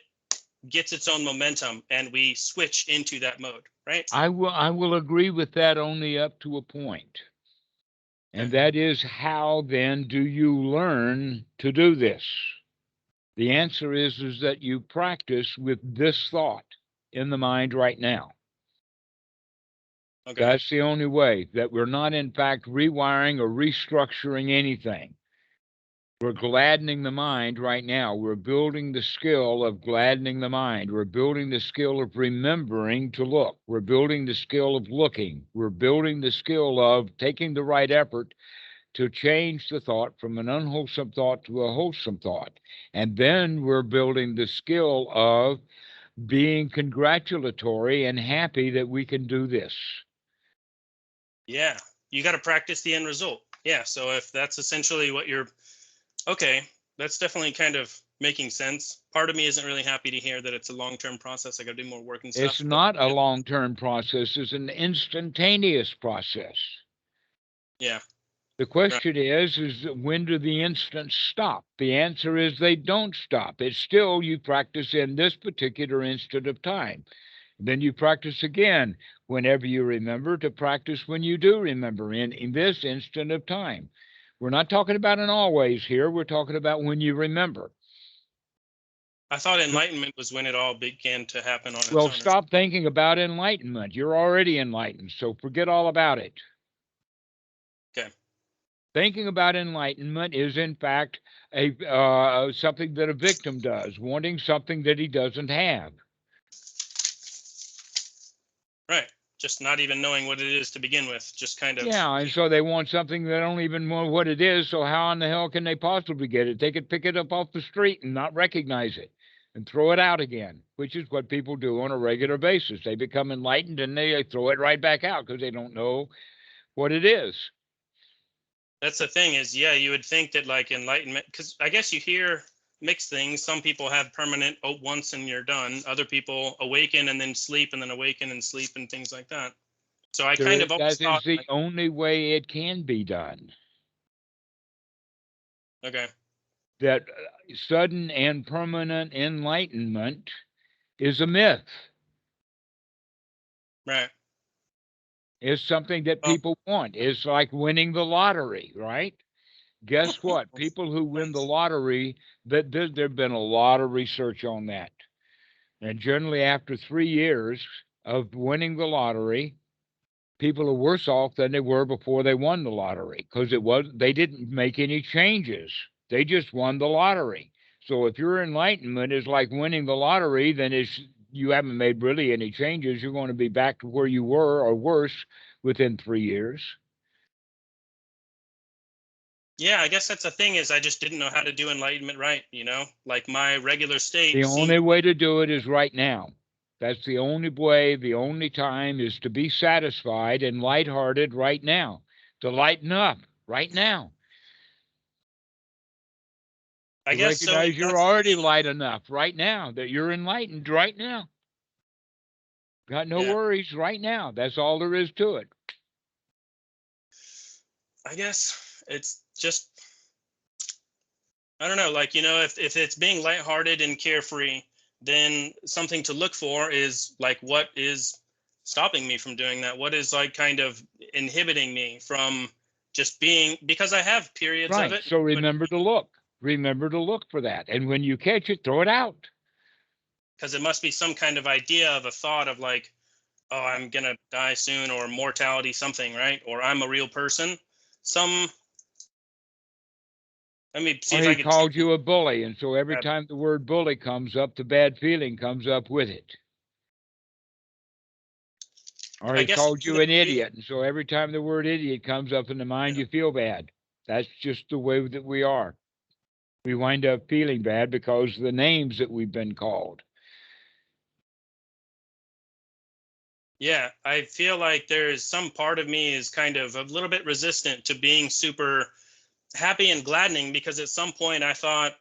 Speaker 2: gets its own momentum and we switch into that mode, right?
Speaker 1: I will agree with that only up to a point. And that is, how then do you learn to do this? The answer is that you practice with this thought in the mind right now.
Speaker 2: Okay.
Speaker 1: That's the only way. That we're not, in fact, rewiring or restructuring anything. We're gladdening the mind right now. We're building the skill of gladdening the mind. We're building the skill of remembering to look. We're building the skill of looking. We're building the skill of taking the right effort to change the thought from an unwholesome thought to a wholesome thought. And then we're building the skill of being congratulatory and happy that we can do this.
Speaker 2: Yeah. You got to practice the end result. Yeah. So if that's essentially what you're, okay, that's definitely kind of making sense. Part of me isn't really happy to hear that it's a long-term process. I got to do more work and stuff.
Speaker 1: It's not a long-term process. It's an instantaneous process.
Speaker 2: Yeah.
Speaker 1: The question is when do the instants stop? The answer is they don't stop. It's still, you practice in this particular instant of time. Then you practice again whenever you remember to practice when you do remember in this instant of time. We're not talking about an always here. We're talking about when you remember.
Speaker 2: I thought enlightenment was when it all began to happen on its
Speaker 1: Well,
Speaker 2: own.
Speaker 1: stop thinking about enlightenment. You're already enlightened, so forget all about it.
Speaker 2: Okay.
Speaker 1: Thinking about enlightenment is, in fact, something that a victim does, wanting something that he doesn't have.
Speaker 2: Right. Just not even knowing what it is to begin with. Just kind of.
Speaker 1: Yeah, and so they want something they don't even know what it is. So how in the hell can they possibly get it? They could pick it up off the street and not recognize it and throw it out again, which is what people do on a regular basis. They become enlightened and they throw it right back out because they don't know what it is.
Speaker 2: That's the thing is, yeah, you would think that like enlightenment, because I guess you hear mixed things. Some people have permanent once and you're done. Other people awaken and then sleep and then awaken and sleep and things like that. So I kind of always
Speaker 1: That
Speaker 2: thought
Speaker 1: is the
Speaker 2: like,
Speaker 1: only way it can be done.
Speaker 2: okay.
Speaker 1: That sudden and permanent enlightenment is a myth.
Speaker 2: Right.
Speaker 1: It's something that
Speaker 2: Well,
Speaker 1: people want. It's like winning the lottery, right? Guess what? People who win the lottery, there've been a lot of research on that. And generally, after 3 years of winning the lottery, people are worse off than they were before they won the lottery because they didn't make any changes. They just won the lottery. So if your enlightenment is like winning the lottery, then you haven't made really any changes. You're going to be back to where you were or worse within 3 years.
Speaker 2: yeah, I guess that's the thing is I just didn't know how to do enlightenment right, like my regular state
Speaker 1: The
Speaker 2: seemed.
Speaker 1: only way to do it is right now. That's the only way, the only time is to be satisfied and lighthearted right now, to lighten up right now.
Speaker 2: I
Speaker 1: To
Speaker 2: guess so.
Speaker 1: recognize you're already light enough right now, that you're enlightened right now. Got no
Speaker 2: Yeah,
Speaker 1: worries right now. That's all there is to it.
Speaker 2: I guess it's just, I don't know, like, if it's being lighthearted and carefree, then something to look for is like, what is stopping me from doing that? What is like kind of inhibiting me from just being, because I have periods of
Speaker 1: Right.
Speaker 2: it,
Speaker 1: So
Speaker 2: but
Speaker 1: remember to look. Remember to look for that. And when you catch it, throw it out.
Speaker 2: because it must be some kind of idea of a thought of like, oh, I'm going to die soon, or mortality, something, right? Or I'm a real person. Let me see
Speaker 1: Or
Speaker 2: if I
Speaker 1: he
Speaker 2: could.
Speaker 1: called you a bully. And so every time the word bully comes up, the bad feeling comes up with it. Or
Speaker 2: I
Speaker 1: he
Speaker 2: guess
Speaker 1: called you an idiot. And so every time the word idiot comes up in the mind,
Speaker 2: yeah.
Speaker 1: you feel bad. That's just the way that we are. We wind up feeling bad because of the names that we've been called.
Speaker 2: Yeah, I feel like there's some part of me is kind of a little bit resistant to being super happy and gladdening, because at some point I thought,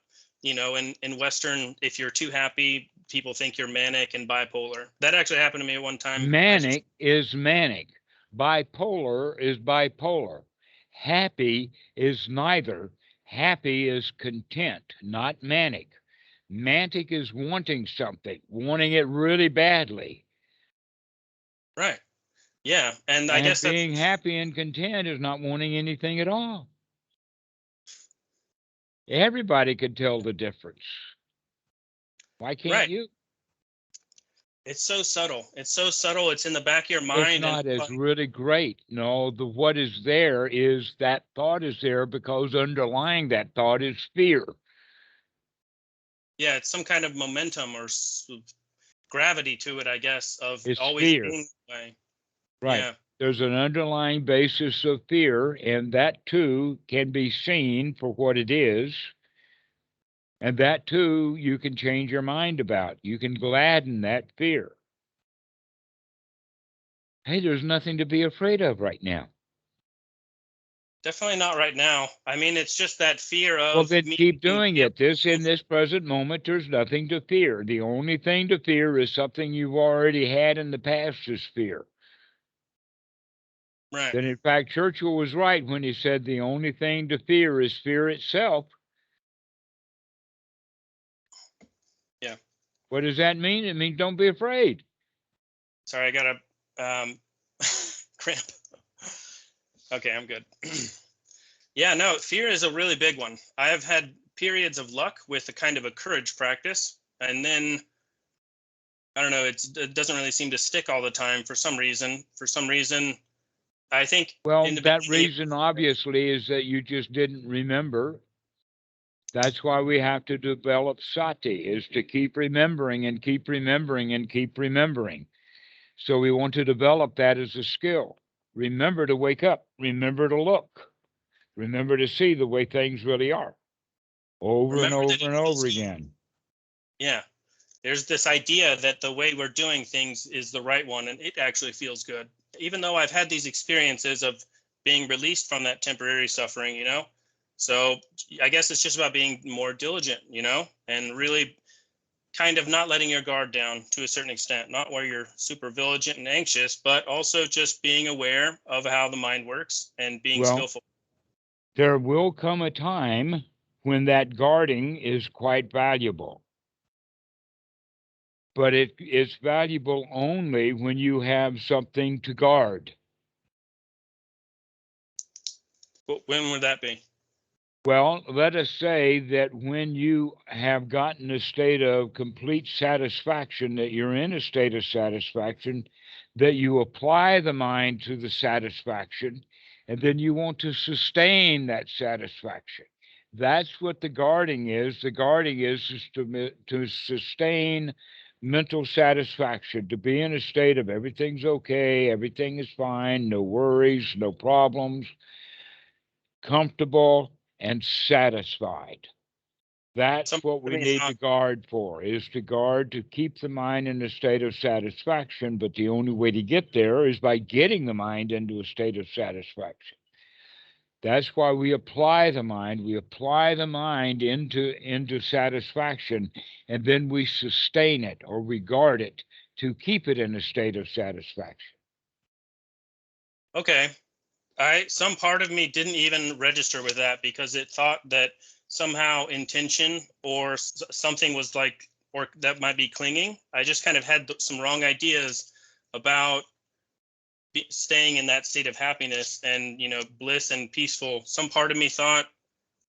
Speaker 2: in Western, if you're too happy, people think you're manic and bipolar. That actually happened to me at one time.
Speaker 1: Manic is manic. Bipolar is bipolar. Happy is neither. Happy is content, not manic. Manic is wanting something, wanting it really badly.
Speaker 2: Right. Yeah, and I
Speaker 1: And
Speaker 2: guess that's
Speaker 1: being happy and content is not wanting anything at all. Everybody could tell the difference. Why can't
Speaker 2: right.
Speaker 1: you?
Speaker 2: It's so subtle. It's so subtle. It's in the back of your
Speaker 1: It's
Speaker 2: mind, and
Speaker 1: not
Speaker 2: it's
Speaker 1: as
Speaker 2: like,
Speaker 1: really great. No, the what is there is that thought is there because underlying that thought is fear.
Speaker 2: yeah, it's some kind of momentum or gravity to it, I guess, of
Speaker 1: It's
Speaker 2: always
Speaker 1: fear.
Speaker 2: being that way.
Speaker 1: Right.
Speaker 2: Yeah.
Speaker 1: There's an underlying basis of fear, and that too can be seen for what it is. And that too you can change your mind about. You can gladden that fear. Hey, there's nothing to be afraid of right now.
Speaker 2: Definitely not right now. I mean, it's just that fear
Speaker 1: Well,
Speaker 2: of
Speaker 1: then
Speaker 2: me
Speaker 1: keep
Speaker 2: being
Speaker 1: doing
Speaker 2: able
Speaker 1: it. This
Speaker 2: to
Speaker 1: in
Speaker 2: move.
Speaker 1: this present moment, there's nothing to fear. The only thing to fear is something you've already had in the past is fear.
Speaker 2: Right.
Speaker 1: Then, in fact, Churchill was right when he said the only thing to fear is fear itself.
Speaker 2: Yeah.
Speaker 1: What does that mean? It means don't be afraid.
Speaker 2: Sorry, I got a cramp. Okay, I'm good. Yeah, no, fear is a really big one. I have had periods of luck with a kind of a courage practice, and then I don't know, it doesn't really seem to stick all the time for some reason. For some reason, I think in
Speaker 1: Well,
Speaker 2: the
Speaker 1: that
Speaker 2: beginning,
Speaker 1: reason obviously is that you just didn't remember. That's why we have to develop sati, is to keep remembering and keep remembering and keep remembering. So we want to develop that as a skill. Remember to wake up. Remember to look. Remember to see the way things really are over and
Speaker 2: remember that
Speaker 1: over
Speaker 2: it
Speaker 1: and
Speaker 2: feels
Speaker 1: over
Speaker 2: good.
Speaker 1: again.
Speaker 2: Yeah, there's this idea that the way we're doing things is the right one, and it actually feels good. Even though I've had these experiences of being released from that temporary suffering, you know? So I guess it's just about being more diligent, you know, and really kind of not letting your guard down to a certain extent, not where you're super vigilant and anxious, but also just being aware of how the mind works and being
Speaker 1: Well,
Speaker 2: skillful.
Speaker 1: there will come a time when that guarding is quite valuable, but it is valuable only when you have something to guard.
Speaker 2: When would that be?
Speaker 1: Well, let us say that when you have gotten a state of complete satisfaction, that you're in a state of satisfaction, that you apply the mind to the satisfaction, and then you want to sustain that satisfaction. That's what the guarding is. The guarding is to sustain mental satisfaction, to be in a state of everything's okay, everything is fine, no worries, no problems, comfortable and satisfied.
Speaker 2: Some
Speaker 1: That's what
Speaker 2: part
Speaker 1: we
Speaker 2: of me
Speaker 1: need to
Speaker 2: thought,
Speaker 1: guard for, is to guard to keep the mind in a state of satisfaction. But the only way to get there is by getting the mind into a state of satisfaction. That's why we apply the mind. We apply the mind into satisfaction, and then we sustain it or we guard it to keep it in a state of satisfaction.
Speaker 2: okay, some part of me didn't even register with that because it thought that somehow intention or something was like, or that might be clinging. I just kind of had some wrong ideas about staying in that state of happiness and, you know, bliss and peaceful. Some part of me thought,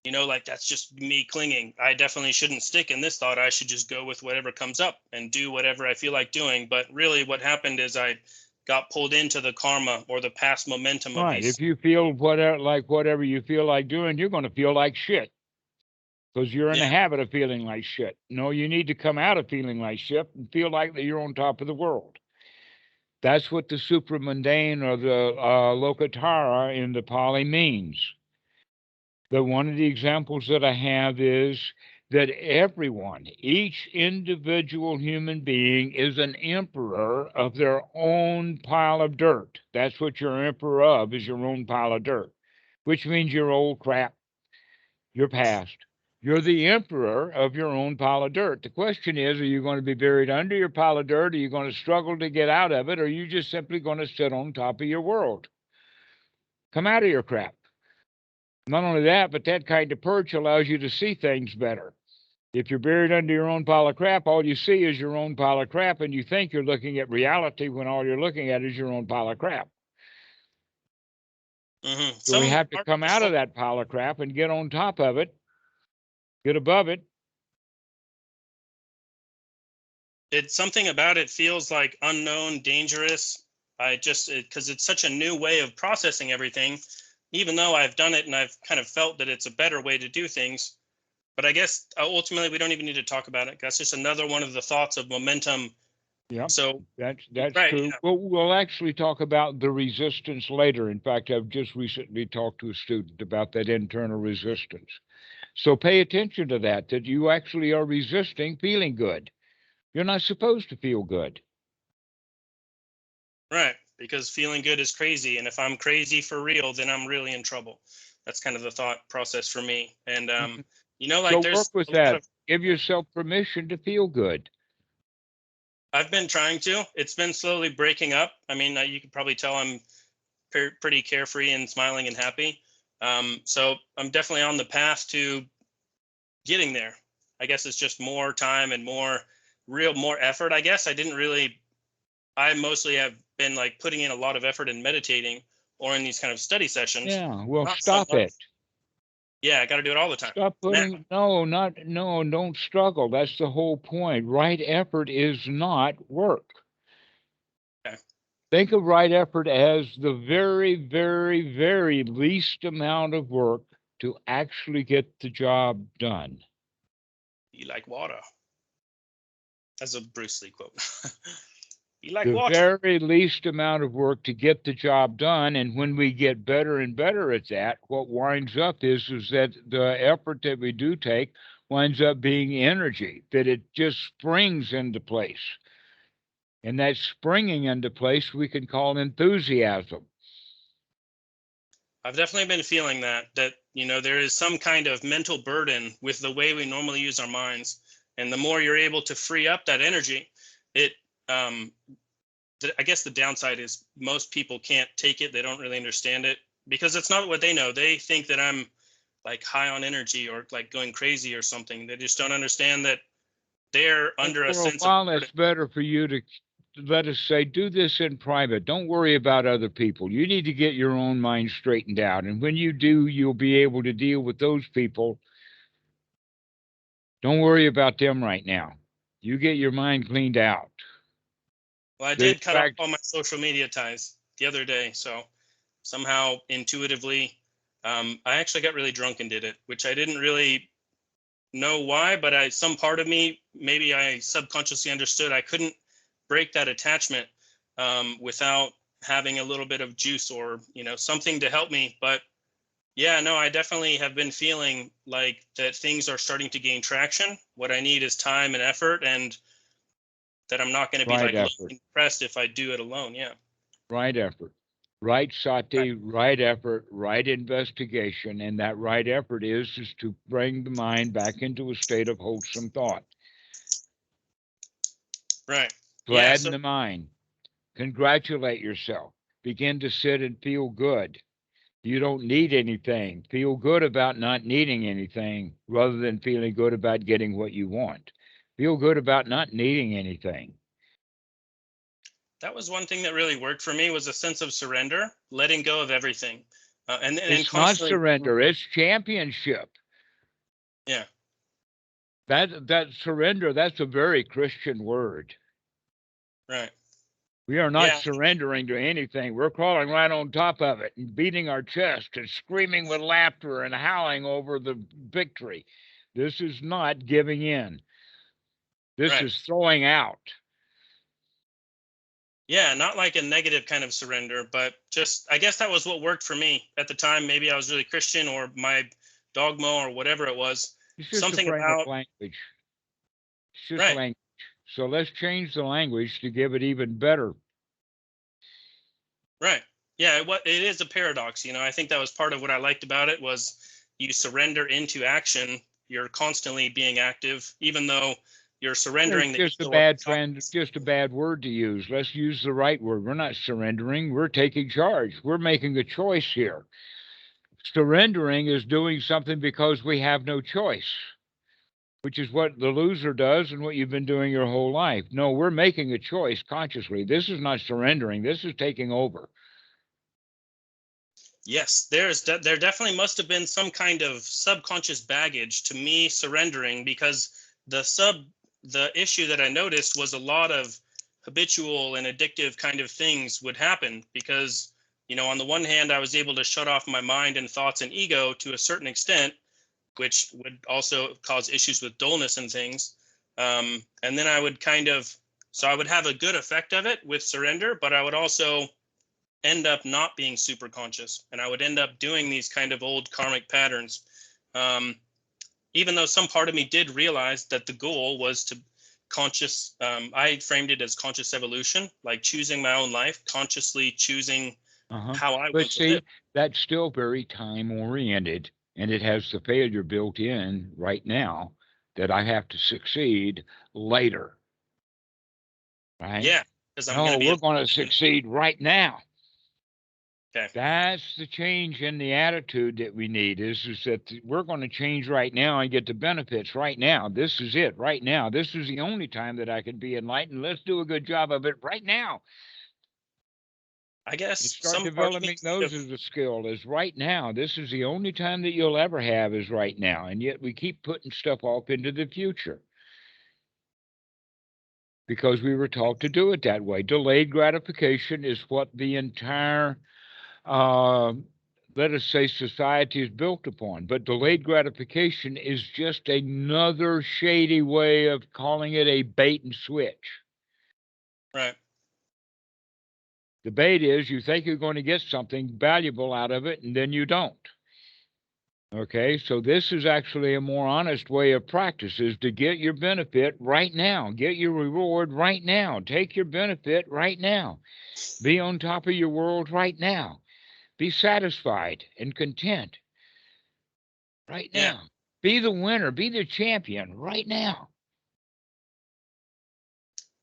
Speaker 2: you know, like that's just me clinging. I definitely shouldn't stick in this thought. I should just go with whatever comes up and do whatever I feel like doing. But really what happened is I got pulled into the karma or the past momentum of
Speaker 1: Right.
Speaker 2: these.
Speaker 1: If you feel whatever you feel like doing, you're going to feel like shit because you're in
Speaker 2: Yeah.
Speaker 1: the habit of feeling like shit. No, you need to come out of feeling like shit and feel like that you're on top of the world. That's what the supramundane or the lokatara in the Pali means. That one of the examples that I have is that everyone, each individual human being, is an emperor of their own pile of dirt. That's what you're emperor of, is your own pile of dirt, which means your old crap, your past. You're the emperor of your own pile of dirt. The question is, are you going to be buried under your pile of dirt? Are you going to struggle to get out of it? Or are you just simply going to sit on top of your world? Come out of your crap. Not only that, but that kind of perch allows you to see things better. If you're buried under your own pile of crap, all you see is your own pile of crap, and you think you're looking at reality when all you're looking at is your own pile of crap. So we have to come out of that pile of crap and get on top of it, get above it.
Speaker 2: It's something about it feels like unknown, dangerous. Because it's such a new way of processing everything, even though I've done it and I've kind of felt that it's a better way to do things. But I guess ultimately we don't even need to talk about it. That's just another one of the thoughts of momentum.
Speaker 1: Yeah,
Speaker 2: so
Speaker 1: that's
Speaker 2: right,
Speaker 1: true.
Speaker 2: yeah.
Speaker 1: We'll actually talk about the resistance later. In fact, I've just recently talked to a student about that internal resistance. So pay attention to that you actually are resisting feeling good. You're not supposed to feel good.
Speaker 2: Right, because feeling good is crazy, and if I'm crazy for real, then I'm really in trouble. That's kind of the thought process for me. And
Speaker 1: So
Speaker 2: there's
Speaker 1: work with
Speaker 2: a lot
Speaker 1: that.
Speaker 2: of,
Speaker 1: Give yourself permission to feel good.
Speaker 2: I've been trying to. It's been slowly breaking up. I mean, you could probably tell I'm pretty carefree and smiling and happy. So I'm definitely on the path to getting there. I guess it's just more time and more effort. I guess I mostly have been like putting in a lot of effort in meditating or in these kind of study sessions.
Speaker 1: Yeah, well,
Speaker 2: Not so
Speaker 1: stop
Speaker 2: much.
Speaker 1: it.
Speaker 2: Yeah, I got to do it all the time.
Speaker 1: Stop putting, no, don't struggle. That's the whole point. Right effort is not work.
Speaker 2: Okay.
Speaker 1: Think of right effort as the very, very, very least amount of work to actually get the job done.
Speaker 2: Be like water. That's a Bruce Lee quote. Be like
Speaker 1: The
Speaker 2: water.
Speaker 1: very least amount of work to get the job done. And when we get better and better at that, what winds up is that the effort that we do take winds up being energy, that it just springs into place. And that springing into place we can call enthusiasm.
Speaker 2: I've definitely been feeling that there is some kind of mental burden with the way we normally use our minds. And the more you're able to free up that energy, I guess the downside is most people can't take it. They don't really understand it because it's not what they know. They think that I'm like high on energy or like going crazy or something. They just don't understand that they're under a sense of burden.
Speaker 1: It's better for you to, let us say, do this in private. Don't worry about other people. You need to get your own mind straightened out. And when you do, you'll be able to deal with those people. Don't worry about them right now. You get your mind cleaned out.
Speaker 2: Well, I did cut off all my social media ties the other day. So somehow intuitively, I actually got really drunk and did it, which I didn't really know why, but some part of me, maybe I subconsciously understood I couldn't break that attachment without having a little bit of juice or, something to help me. But yeah, no, I definitely have been feeling like that things are starting to gain traction. What I need is time and effort, and that I'm not going to be like impressed if I do it alone. Yeah.
Speaker 1: Right effort. Right sati, right effort, right investigation. And that right effort is to bring the mind back into a state of wholesome thought.
Speaker 2: Right.
Speaker 1: Gladden the mind. Congratulate yourself. Begin to sit and feel good. You don't need anything. Feel good about not needing anything rather than feeling good about getting what you want. Feel good about not needing anything.
Speaker 2: That was one thing that really worked for me, was a sense of surrender, letting go of everything. And
Speaker 1: it's not surrender, it's championship.
Speaker 2: Yeah.
Speaker 1: That surrender, that's a very Christian word.
Speaker 2: Right.
Speaker 1: We are not surrendering to anything. We're crawling right on top of it and beating our chest and screaming with laughter and howling over the victory. This is not giving in. This is throwing out.
Speaker 2: Yeah, not like a negative kind of surrender, but just, I guess that was what worked for me at the time. Maybe I was really Christian, or my dogma or whatever it was.
Speaker 1: It's just
Speaker 2: something
Speaker 1: a frame
Speaker 2: about
Speaker 1: of language. It's just language. So let's change the language to give it even better.
Speaker 2: Right. Yeah, it is a paradox. I think that was part of what I liked about it, was you surrender into action. You're constantly being active, even though you're surrendering.
Speaker 1: It's just a bad word to use. Let's use the right word. We're not surrendering. We're taking charge. We're making a choice here. Surrendering is doing something because we have no choice. which is what the loser does and what you've been doing your whole life. No, we're making a choice consciously. This is not surrendering. This is taking over.
Speaker 2: Yes, there definitely must have been some kind of subconscious baggage to me surrendering, because the issue that I noticed was a lot of habitual and addictive kind of things would happen, because, you know, on the one hand, I was able to shut off my mind and thoughts and ego to a certain extent, which would also cause issues with dullness and things. And then I would so I would have a good effect of it with surrender, but I would also end up not being super conscious, and I would end up doing these kind of old karmic patterns. Even though some part of me did realize that the goal was to I framed it as conscious evolution, like choosing my own life, consciously choosing how I
Speaker 1: But
Speaker 2: want to live.
Speaker 1: see, that's still very time oriented, and it has the failure built in right now that I have to succeed later. Right?
Speaker 2: Yeah, because I'm going
Speaker 1: No,
Speaker 2: to be
Speaker 1: we're
Speaker 2: a
Speaker 1: going to succeed right now.
Speaker 2: okay.
Speaker 1: That's the change in the attitude that we need is that we're going to change right now and get the benefits right now. This is it right now. This is the only time that I can be enlightened. Let's do a good job of it right now
Speaker 2: I
Speaker 1: and
Speaker 2: guess
Speaker 1: start
Speaker 2: some part of me
Speaker 1: developing
Speaker 2: kind
Speaker 1: those
Speaker 2: of
Speaker 1: as a skill is right now. This is the only time that you'll ever have is right now. And yet we keep putting stuff off into the future because we were taught to do it that way. Delayed gratification is what the entire uh, let us say society is built upon. But delayed gratification is just another shady way of calling it a bait and switch.
Speaker 2: right.
Speaker 1: The bait is you think you're going to get something valuable out of it, and then you don't. Okay, so this is actually a more honest way of practice is to get your benefit right now, get your reward right now, take your benefit right now, be on top of your world right now, be satisfied and content right
Speaker 2: Yeah.
Speaker 1: now. Be the winner, be the champion right now.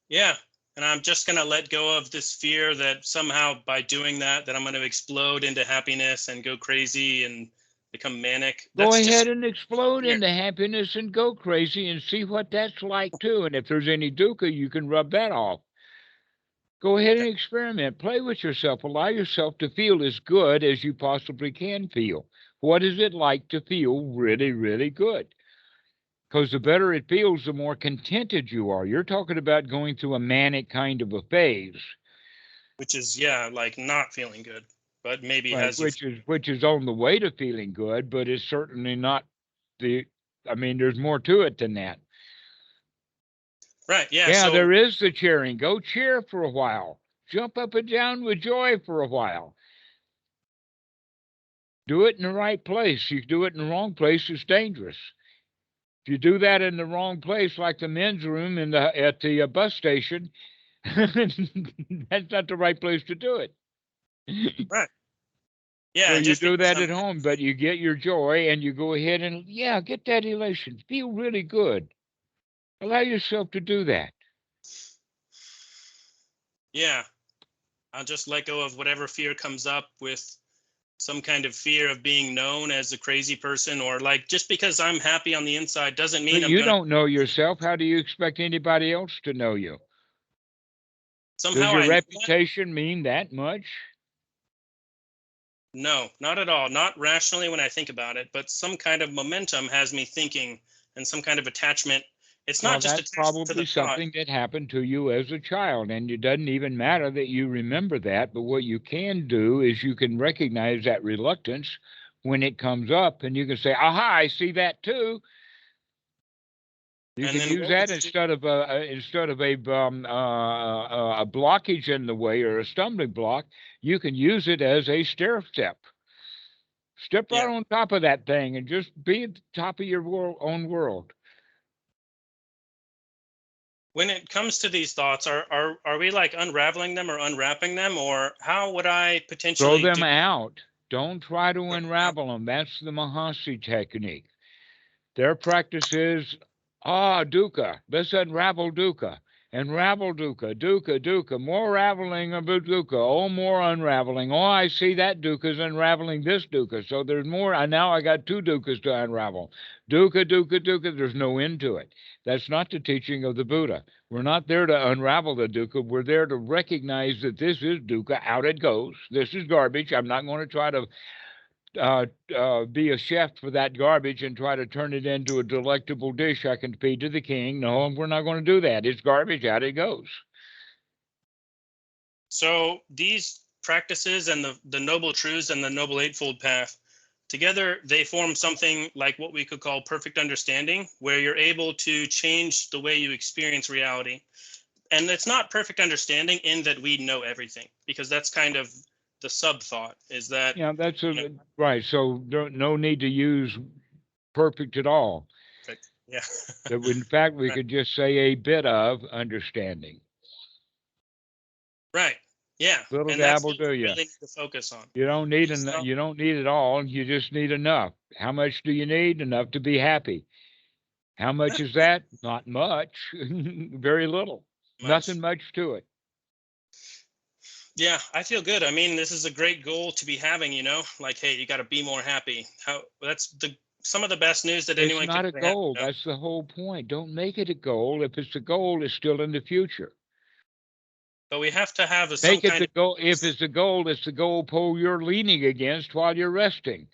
Speaker 2: Yeah. And I'm just going to let go of this fear that somehow by doing that I'm going to explode into happiness and go crazy and become manic.
Speaker 1: Go
Speaker 2: That's
Speaker 1: ahead
Speaker 2: just
Speaker 1: and explode
Speaker 2: fear.
Speaker 1: into happiness and go crazy and see what that's like too. And if there's any dukkha, you can rub that off. Go ahead and
Speaker 2: Okay.
Speaker 1: experiment. Play with yourself. Allow yourself to feel as good as you possibly can feel. What is it like to feel really, really good? Because the better it feels, the more contented you are. You're talking about going through a manic kind of a phase.
Speaker 2: Which is, yeah, like not feeling good, but maybe
Speaker 1: Right,
Speaker 2: has you.
Speaker 1: which is on the way to feeling good, but it's certainly not the. I mean, there's more to it than that.
Speaker 2: Right. Yeah.
Speaker 1: Yeah,
Speaker 2: So,
Speaker 1: there is the cheering. Go cheer for a while. Jump up and down with joy for a while. Do it in the right place. You do it in the wrong place, it's dangerous. If you do that in the wrong place, like the men's room at the bus station, that's not the right place to do it.
Speaker 2: right. Yeah.
Speaker 1: So
Speaker 2: And
Speaker 1: you
Speaker 2: just
Speaker 1: do
Speaker 2: because
Speaker 1: that
Speaker 2: I'm,
Speaker 1: at home, but you get your joy and you go ahead and, yeah, get that elation. Feel really good. Allow yourself to do that.
Speaker 2: yeah, I'll just let go of whatever fear comes up with some kind of fear of being known as a crazy person, or like just because I'm happy on the inside doesn't mean
Speaker 1: But
Speaker 2: I'm
Speaker 1: you
Speaker 2: going to
Speaker 1: don't know yourself. How do you expect anybody else to know you? Does
Speaker 2: somehow
Speaker 1: your
Speaker 2: I know that.
Speaker 1: reputation mean that much?
Speaker 2: No, not at all. Not rationally when I think about it, but some kind of momentum has me thinking and some kind of attachment. It's not
Speaker 1: Well,
Speaker 2: just
Speaker 1: that's
Speaker 2: attachment to the
Speaker 1: probably
Speaker 2: thought.
Speaker 1: something that happened to you as a child, and it doesn't even matter that you remember that. But what you can do is you can recognize that reluctance when it comes up, and you can say, "Aha! I see that too." You
Speaker 2: And
Speaker 1: can
Speaker 2: then
Speaker 1: use
Speaker 2: what
Speaker 1: that
Speaker 2: would you,
Speaker 1: instead of a blockage in the way or a stumbling block. You can use it as a stair step. Step right
Speaker 2: yeah.
Speaker 1: on top of that thing and just be at the top of your own world.
Speaker 2: When it comes to these thoughts, are we like unraveling them or unwrapping them, or how would I
Speaker 1: Throw
Speaker 2: potentially
Speaker 1: them
Speaker 2: do
Speaker 1: out. Don't try to
Speaker 2: right now?
Speaker 1: unravel them. That's the Mahasi technique. Their practice is, dukkha. Let's unravel dukkha. Unravel dukkha, dukkha, dukkha, more raveling of dukkha, oh, more unraveling. Oh, I see that dukkha's unraveling this dukkha. So there's more. Now I got two dukkhas to unravel. Dukkha, dukkha, dukkha, there's no end to it. That's not the teaching of the Buddha. We're not there to unravel the dukkha. We're there to recognize that this is dukkha, out it goes. This is garbage. I'm not going to try to be a chef for that garbage and try to turn it into a delectable dish I can feed to the king. No, we're not going to do that. It's garbage, out it goes.
Speaker 2: So these practices and the Noble Truths and the Noble Eightfold Path, together they form something like what we could call perfect understanding, where you're able to change the way you experience reality. And it's not perfect understanding in that we know everything, because that's kind of the sub thought, is that,
Speaker 1: Yeah, that's right. So no need to use perfect at all.
Speaker 2: perfect. Yeah.
Speaker 1: That in fact, we
Speaker 2: Right.
Speaker 1: could just say a bit of understanding.
Speaker 2: Right. Yeah.
Speaker 1: Little
Speaker 2: And that's
Speaker 1: dabble,
Speaker 2: what
Speaker 1: do
Speaker 2: we
Speaker 1: you?
Speaker 2: really need to focus on.
Speaker 1: You don't need
Speaker 2: So,
Speaker 1: you don't need it all. You just need enough. How much do you need? Enough to be happy. How much is that? Not much. Very little.
Speaker 2: much.
Speaker 1: Nothing much to it.
Speaker 2: Yeah, I feel good. I mean, this is a great goal to be having, like, hey, you got to be more happy. That's some of the best news that
Speaker 1: It's
Speaker 2: anyone
Speaker 1: not
Speaker 2: could
Speaker 1: a
Speaker 2: ever have,
Speaker 1: goal. That's the whole point. Don't make it a goal. If it's a goal, it's still in the future.
Speaker 2: But we have to have some
Speaker 1: Make it
Speaker 2: kind
Speaker 1: the
Speaker 2: of,
Speaker 1: goal. If it's the goal pole you're leaning against while you're resting.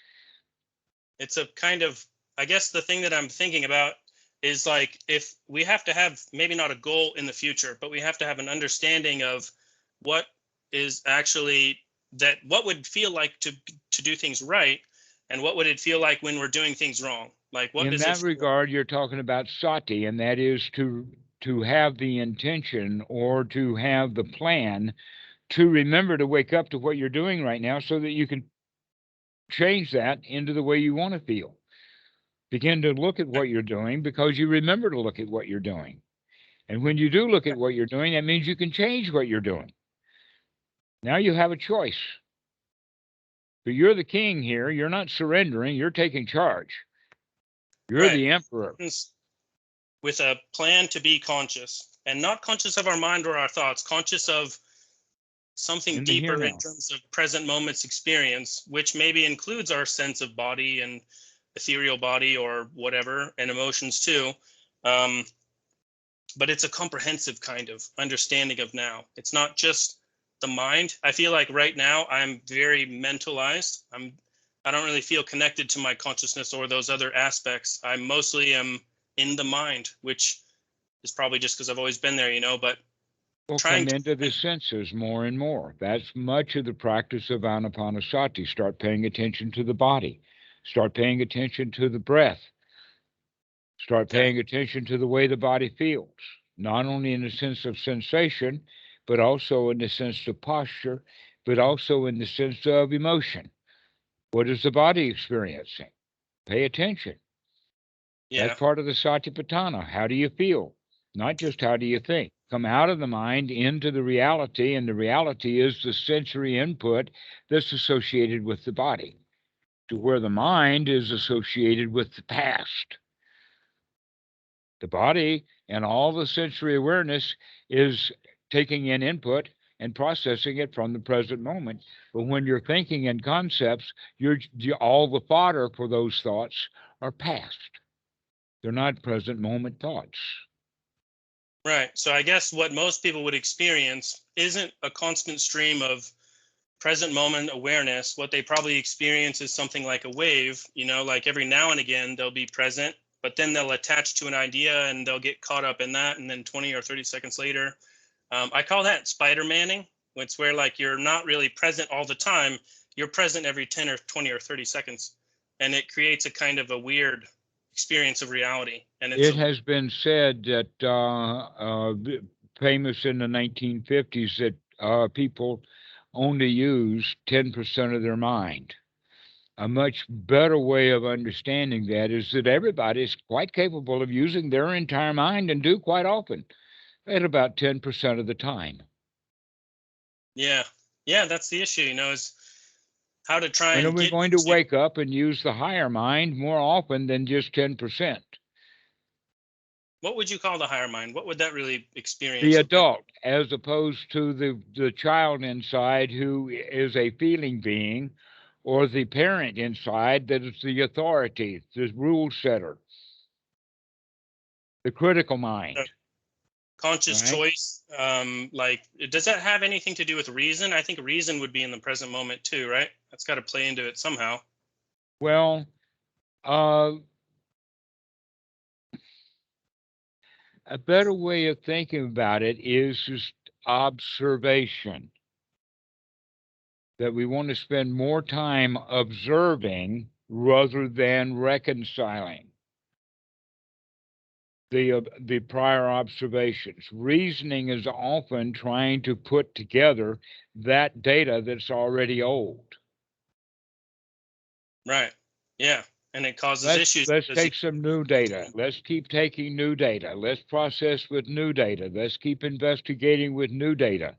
Speaker 2: it's a kind of, I guess the thing that I'm thinking about is like, if we have to have maybe not a goal in the future, but we have to have an understanding of what is actually that, what would feel like to do things right, and what would it feel like when we're doing things wrong? Like, what
Speaker 1: In
Speaker 2: does it
Speaker 1: that
Speaker 2: feel like?
Speaker 1: regard, you're talking about sati, and that is to have the intention or to have the plan to remember to wake up to what you're doing right now so that you can change that into the way you want to feel. Begin to look at what you're doing because you remember to look at what you're doing. And when you do look at what you're doing, that means you can change what you're doing. Now you have a choice. But you're the king here. You're not surrendering. You're taking charge. You're
Speaker 2: Right.
Speaker 1: the emperor.
Speaker 2: With a plan to be conscious, and not conscious of our mind or our thoughts, conscious of something
Speaker 1: In the here
Speaker 2: deeper in
Speaker 1: now.
Speaker 2: terms of present moment's experience, which maybe includes our sense of body and ethereal body or whatever, and emotions too. Um, but it's a comprehensive kind of understanding of now. It's not just the mind. I feel like right now I'm very mentalized. I don't really feel connected to my consciousness or those other aspects. I mostly am in the mind, which is probably just because I've always been there, but
Speaker 1: Will
Speaker 2: trying
Speaker 1: come
Speaker 2: to,
Speaker 1: into the senses more and more. That's much of the practice of anapanasati. Start paying attention to the body. Start paying attention to the breath. Start
Speaker 2: okay,
Speaker 1: paying attention to the way the body feels, not only in the sense of sensation, but also in the sense of posture, but also in the sense of emotion. What is the body experiencing? Pay attention. That's
Speaker 2: yeah,
Speaker 1: part of the satipatthana. How do you feel? Not just how do you think. Come out of the mind into the reality, and the reality is the sensory input that's associated with the body, to where the mind is associated with the past. The body and all the sensory awareness is taking in input and processing it from the present moment. But when you're thinking in concepts, all the fodder for those thoughts are past. They're not present moment thoughts.
Speaker 2: right. So I guess what most people would experience isn't a constant stream of present moment awareness. What they probably experience is something like a wave, like every now and again they'll be present, but then they'll attach to an idea and they'll get caught up in that. And then 20 or 30 seconds later, I call that Spider-Manning. It's where like you're not really present all the time. You're present every 10 or 20 or 30 seconds. And it creates a kind of a weird experience of reality. And it's
Speaker 1: It has been said that famous in the 1950s that people only use 10% of their mind. A much better way of understanding that is that everybody is quite capable of using their entire mind and do quite often at about 10% of the time.
Speaker 2: yeah. Yeah, that's the issue, is how to try
Speaker 1: When are
Speaker 2: and
Speaker 1: we
Speaker 2: get
Speaker 1: going to
Speaker 2: into,
Speaker 1: wake up and use the higher mind more often than just 10%?
Speaker 2: what would you call the higher mind? What would that really experience?
Speaker 1: The adult, as opposed to the child inside who is a feeling being, or the parent inside that is the authority, the rule setter, the critical mind.
Speaker 2: Conscious
Speaker 1: right?
Speaker 2: choice, like, does that have anything to do with reason? I think reason would be in the present moment too, right? That's got to play into it somehow.
Speaker 1: Well, a better way of thinking about it is just observation. That we want to spend more time observing rather than reconciling the prior observations. Reasoning is often trying to put together that data that's already old.
Speaker 2: Right. Yeah. And it causes issues.
Speaker 1: Let's take some new data. Let's keep taking new data. Let's process with new data. Let's keep investigating with new data.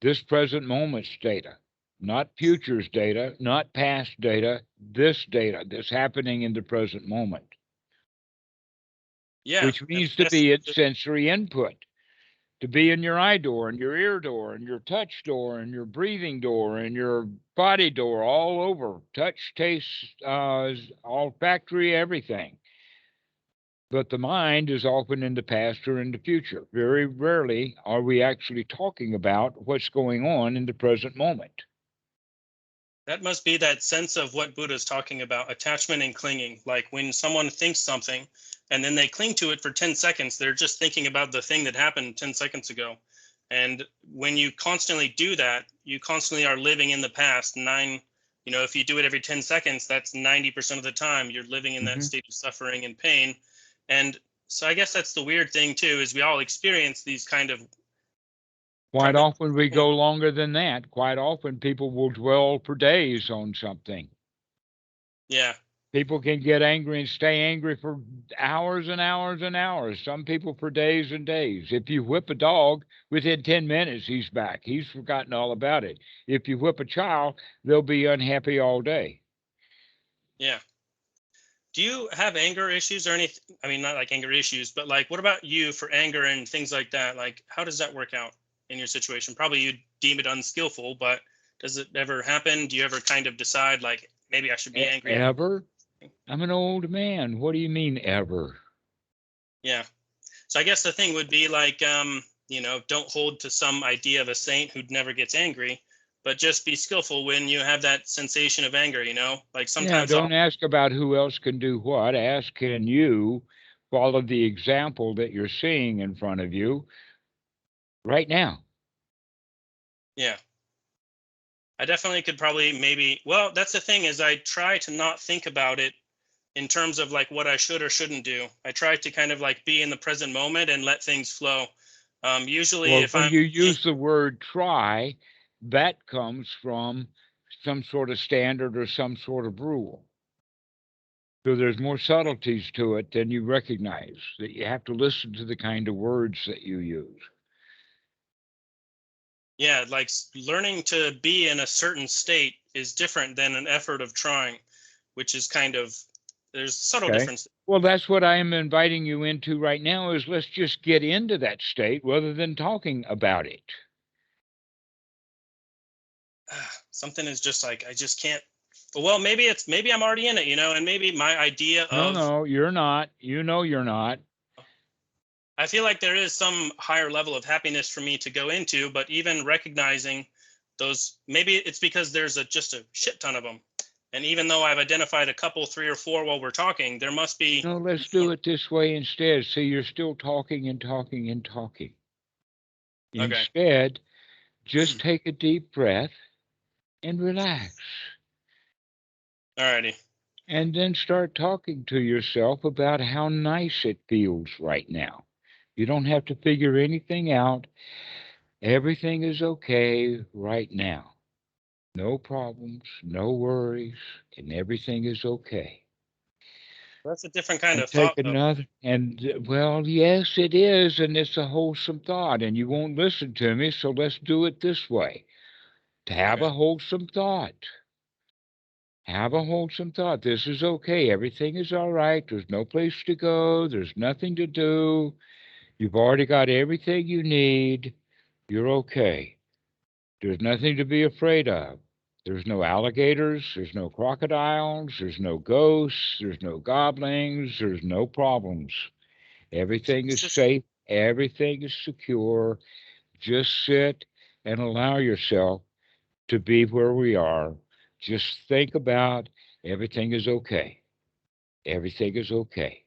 Speaker 1: This present moment's data, not future's data, not past data, this data that's happening in the present moment.
Speaker 2: Yeah.
Speaker 1: Which means to be at sensory input, to be in your eye door and your ear door and your touch door and your breathing door and your body door, all over, touch, taste, olfactory, everything. But the mind is often in the past or in the future. Very rarely are we actually talking about what's going on in the present moment.
Speaker 2: That must be that sense of what Buddha's talking about, attachment and clinging. Like when someone thinks something and then they cling to it for 10 seconds, they're just thinking about the thing that happened 10 seconds ago. And when you constantly do that, you constantly are living in the past. If you do it every 10 seconds, that's 90% of the time you're living in that state of suffering and pain. And so I guess that's the weird thing too, is we all experience these kind of.
Speaker 1: Quite often we go longer than that. Quite often people will dwell for days on something.
Speaker 2: Yeah.
Speaker 1: People can get angry and stay angry for hours and hours and hours. Some people for days and days. If you whip a dog, within 10 minutes, he's back. He's forgotten all about it. If you whip a child, they'll be unhappy all day.
Speaker 2: Yeah. Do you have anger issues or anything? I mean, not like anger issues, but like, what about you for anger and things like that? Like, how does that work out in your situation? Probably you deem it unskillful, but does it ever happen? Do you ever kind of decide like, maybe I should be angry?
Speaker 1: Ever? I'm an old man. What do you mean ever?
Speaker 2: Yeah. So I guess the thing would be like, don't hold to some idea of a saint who never gets angry, but just be skillful when you have that sensation of anger, like sometimes.
Speaker 1: Yeah, don't ask about who else can do what. Ask, can you follow the example that you're seeing in front of you right now?
Speaker 2: Yeah. I definitely could probably well, that's the thing is I try to not think about it in terms of like what I should or shouldn't do. I try to kind of like be in the present moment and let things flow. Usually
Speaker 1: Well,
Speaker 2: if
Speaker 1: when you use the word try, that comes from some sort of standard or some sort of rule. So there's more subtleties to it than you recognize, that you have to listen to the kind of words that you use.
Speaker 2: Yeah, like learning to be in a certain state is different than an effort of trying, which is kind of, there's subtle difference.
Speaker 1: Well, that's what I am inviting you into right now is let's just get into that state rather than talking about it.
Speaker 2: Something is just like, I just can't. Well, maybe I'm already in it, and maybe my idea of.
Speaker 1: No, you're not. You know you're not.
Speaker 2: I feel like there is some higher level of happiness for me to go into, but even recognizing those, maybe it's because there's just a shit ton of them. And even though I've identified a couple, 3 or 4 while we're talking, there must be.
Speaker 1: No, let's do it this way instead. See, you're still talking and talking and talking.
Speaker 2: Okay.
Speaker 1: Instead, just take a deep breath and relax.
Speaker 2: Alrighty.
Speaker 1: And then start talking to yourself about how nice it feels right now. You don't have to figure anything out. Everything is okay right now. No problems, no worries, and everything is okay.
Speaker 2: That's a different kind of
Speaker 1: Take
Speaker 2: thought, though.
Speaker 1: another, and well, yes, it is, and it's a wholesome thought, and you won't listen to me, so let's do it this way. To have a wholesome thought, Have a wholesome thought. This is okay. Everything is all right. There's no place to go. There's nothing to do. You've already got everything you need. You're okay. There's nothing to be afraid of. There's no alligators. There's no crocodiles. There's no ghosts. There's no goblins. There's no problems. Everything
Speaker 2: It's
Speaker 1: is
Speaker 2: just
Speaker 1: safe. Everything is secure. Just sit and allow yourself to be where we are. Just think about everything is okay. Everything is okay.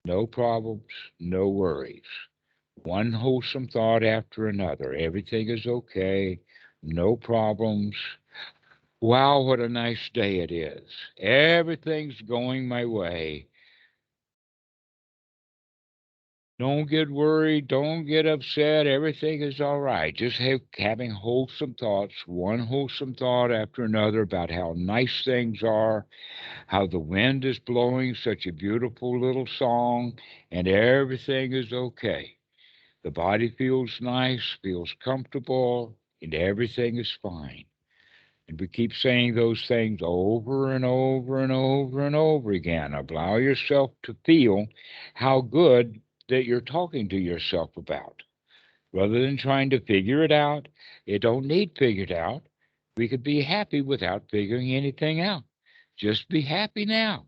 Speaker 1: No problems, no worries. One wholesome thought after another. Everything is okay. No problems. Wow, what a nice day it is. Everything's going my way. Don't get worried. Don't get upset. Everything is all right. Just having wholesome thoughts, one wholesome thought after another about how nice things are, how the wind is blowing such a beautiful little song, and everything is okay. The body feels nice, feels comfortable, and everything is fine. And we keep saying those things over and over and over and over again. Allow yourself to feel how good that you're talking to yourself about. Rather than trying to figure it out, it don't need figured out. We could be happy without figuring anything out. Just be happy now.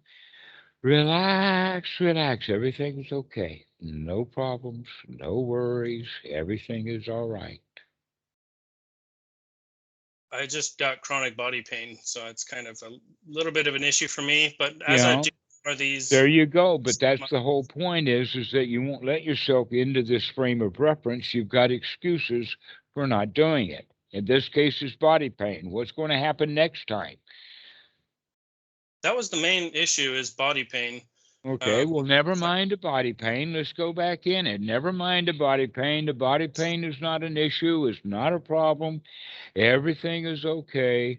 Speaker 1: Relax, relax. Everything's okay. No problems, no worries. Everything is all right.
Speaker 2: I just got chronic body pain, so it's kind of a little bit of an issue for me. But
Speaker 1: You
Speaker 2: as I
Speaker 1: know,
Speaker 2: do more of
Speaker 1: there
Speaker 2: these,
Speaker 1: you go. But that's the whole point is that you won't let yourself into this frame of reference. You've got excuses for not doing it. In this case, it's body pain. What's going to happen next time?
Speaker 2: that was the main issue is body pain.
Speaker 1: Okay, well, never
Speaker 2: It's like
Speaker 1: mind the body pain. Let's go back in it. Never mind the body pain. The body pain is not an issue. It's not a problem. Everything is okay.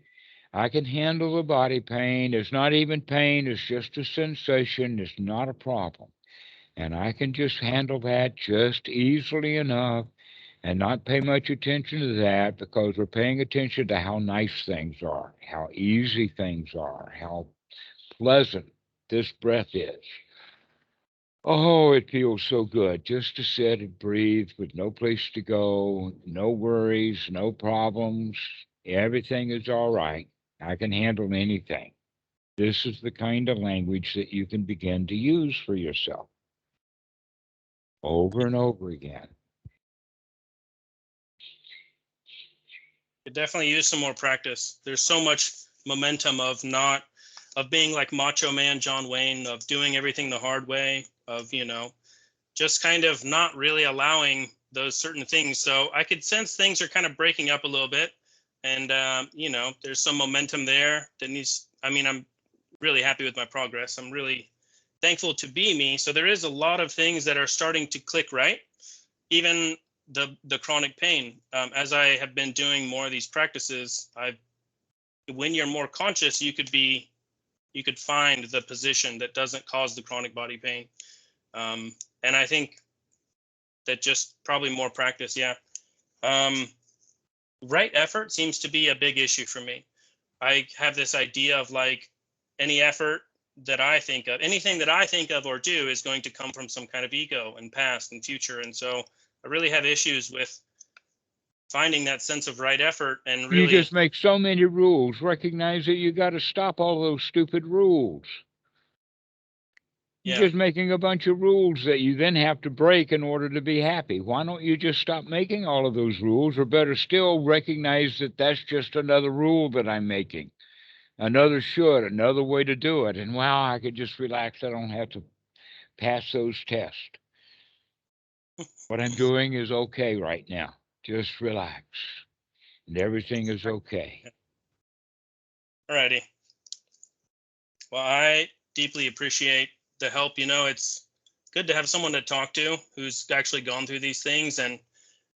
Speaker 1: I can handle the body pain. It's not even pain. It's just a sensation. It's not a problem. And I can just handle that just easily enough and not pay much attention to that because we're paying attention to how nice things are, how easy things are, how pleasant this breath is. Oh, it feels so good just to sit and breathe with no place to go, no worries, no problems. Everything is all right. I can handle anything. This is the kind of language that you can begin to use for yourself over and over again.
Speaker 2: it definitely use some more practice. There's so much momentum of not of being like Macho Man John Wayne, of doing everything the hard way, of just kind of not really allowing those certain things. So I could sense things are kind of breaking up a little bit, and there's some momentum there that needs. I mean, I'm really happy with my progress. I'm really thankful to be me. So there is a lot of things that are starting to click right. Even the chronic pain. As I have been doing more of these practices, when you're more conscious, you could find the position that doesn't cause the chronic body pain. And I think that just probably more practice. Yeah. Right effort seems to be a big issue for me. I have this idea of like any effort that I think of, anything that I think of or do is going to come from some kind of ego and past and future. And so I really have issues with finding that sense of right effort and
Speaker 1: You
Speaker 2: really,
Speaker 1: just make so many rules. Recognize that you got to stop all those stupid rules. You're
Speaker 2: yeah,
Speaker 1: just making a bunch of rules that you then have to break in order to be happy. Why don't you just stop making all of those rules? Or better still, recognize that that's just another rule that I'm making, another should, another way to do it. And wow, I could just relax. I don't have to pass those tests. What I'm doing is okay right now. Just relax, and everything is okay.
Speaker 2: alrighty. Well, I deeply appreciate the help. It's good to have someone to talk to who's actually gone through these things. And,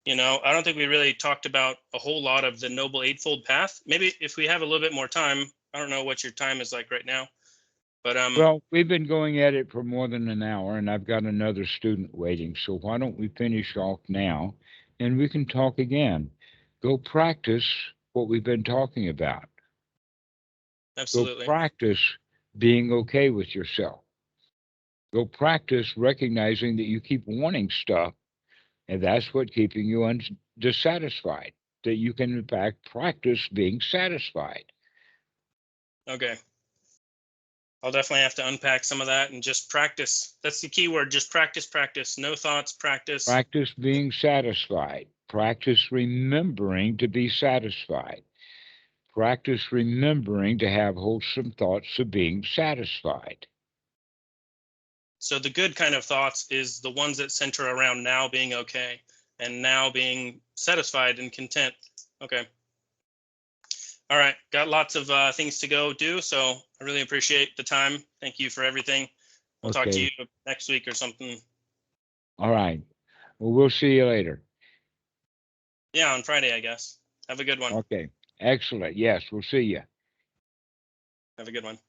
Speaker 2: I don't think we really talked about a whole lot of the Noble Eightfold Path. Maybe if we have a little bit more time, I don't know what your time is like right now, but
Speaker 1: Well, we've been going at it for more than an hour, and I've got another student waiting. So why don't we finish off now and we can talk again? Go practice what we've been talking about.
Speaker 2: Absolutely.
Speaker 1: Go practice being okay with yourself. Go practice recognizing that you keep wanting stuff, and that's what keeping you dissatisfied. That you can, in fact, practice being satisfied.
Speaker 2: Okay. I'll definitely have to unpack some of that and just practice. That's the key word. Just practice, practice. No thoughts, practice.
Speaker 1: Practice being satisfied. Practice remembering to be satisfied. Practice remembering to have wholesome thoughts of being satisfied.
Speaker 2: So the good kind of thoughts is the ones that center around now being okay and now being satisfied and content. Okay. All right. Got lots of things to go do. So I really appreciate the time. Thank you for everything. We'll talk to you
Speaker 1: Okay.
Speaker 2: next week or something.
Speaker 1: All right. Well, we'll see you later.
Speaker 2: Yeah, on Friday, I guess. Have a good one.
Speaker 1: Okay. Excellent. Yes, we'll see you.
Speaker 2: Have a good one.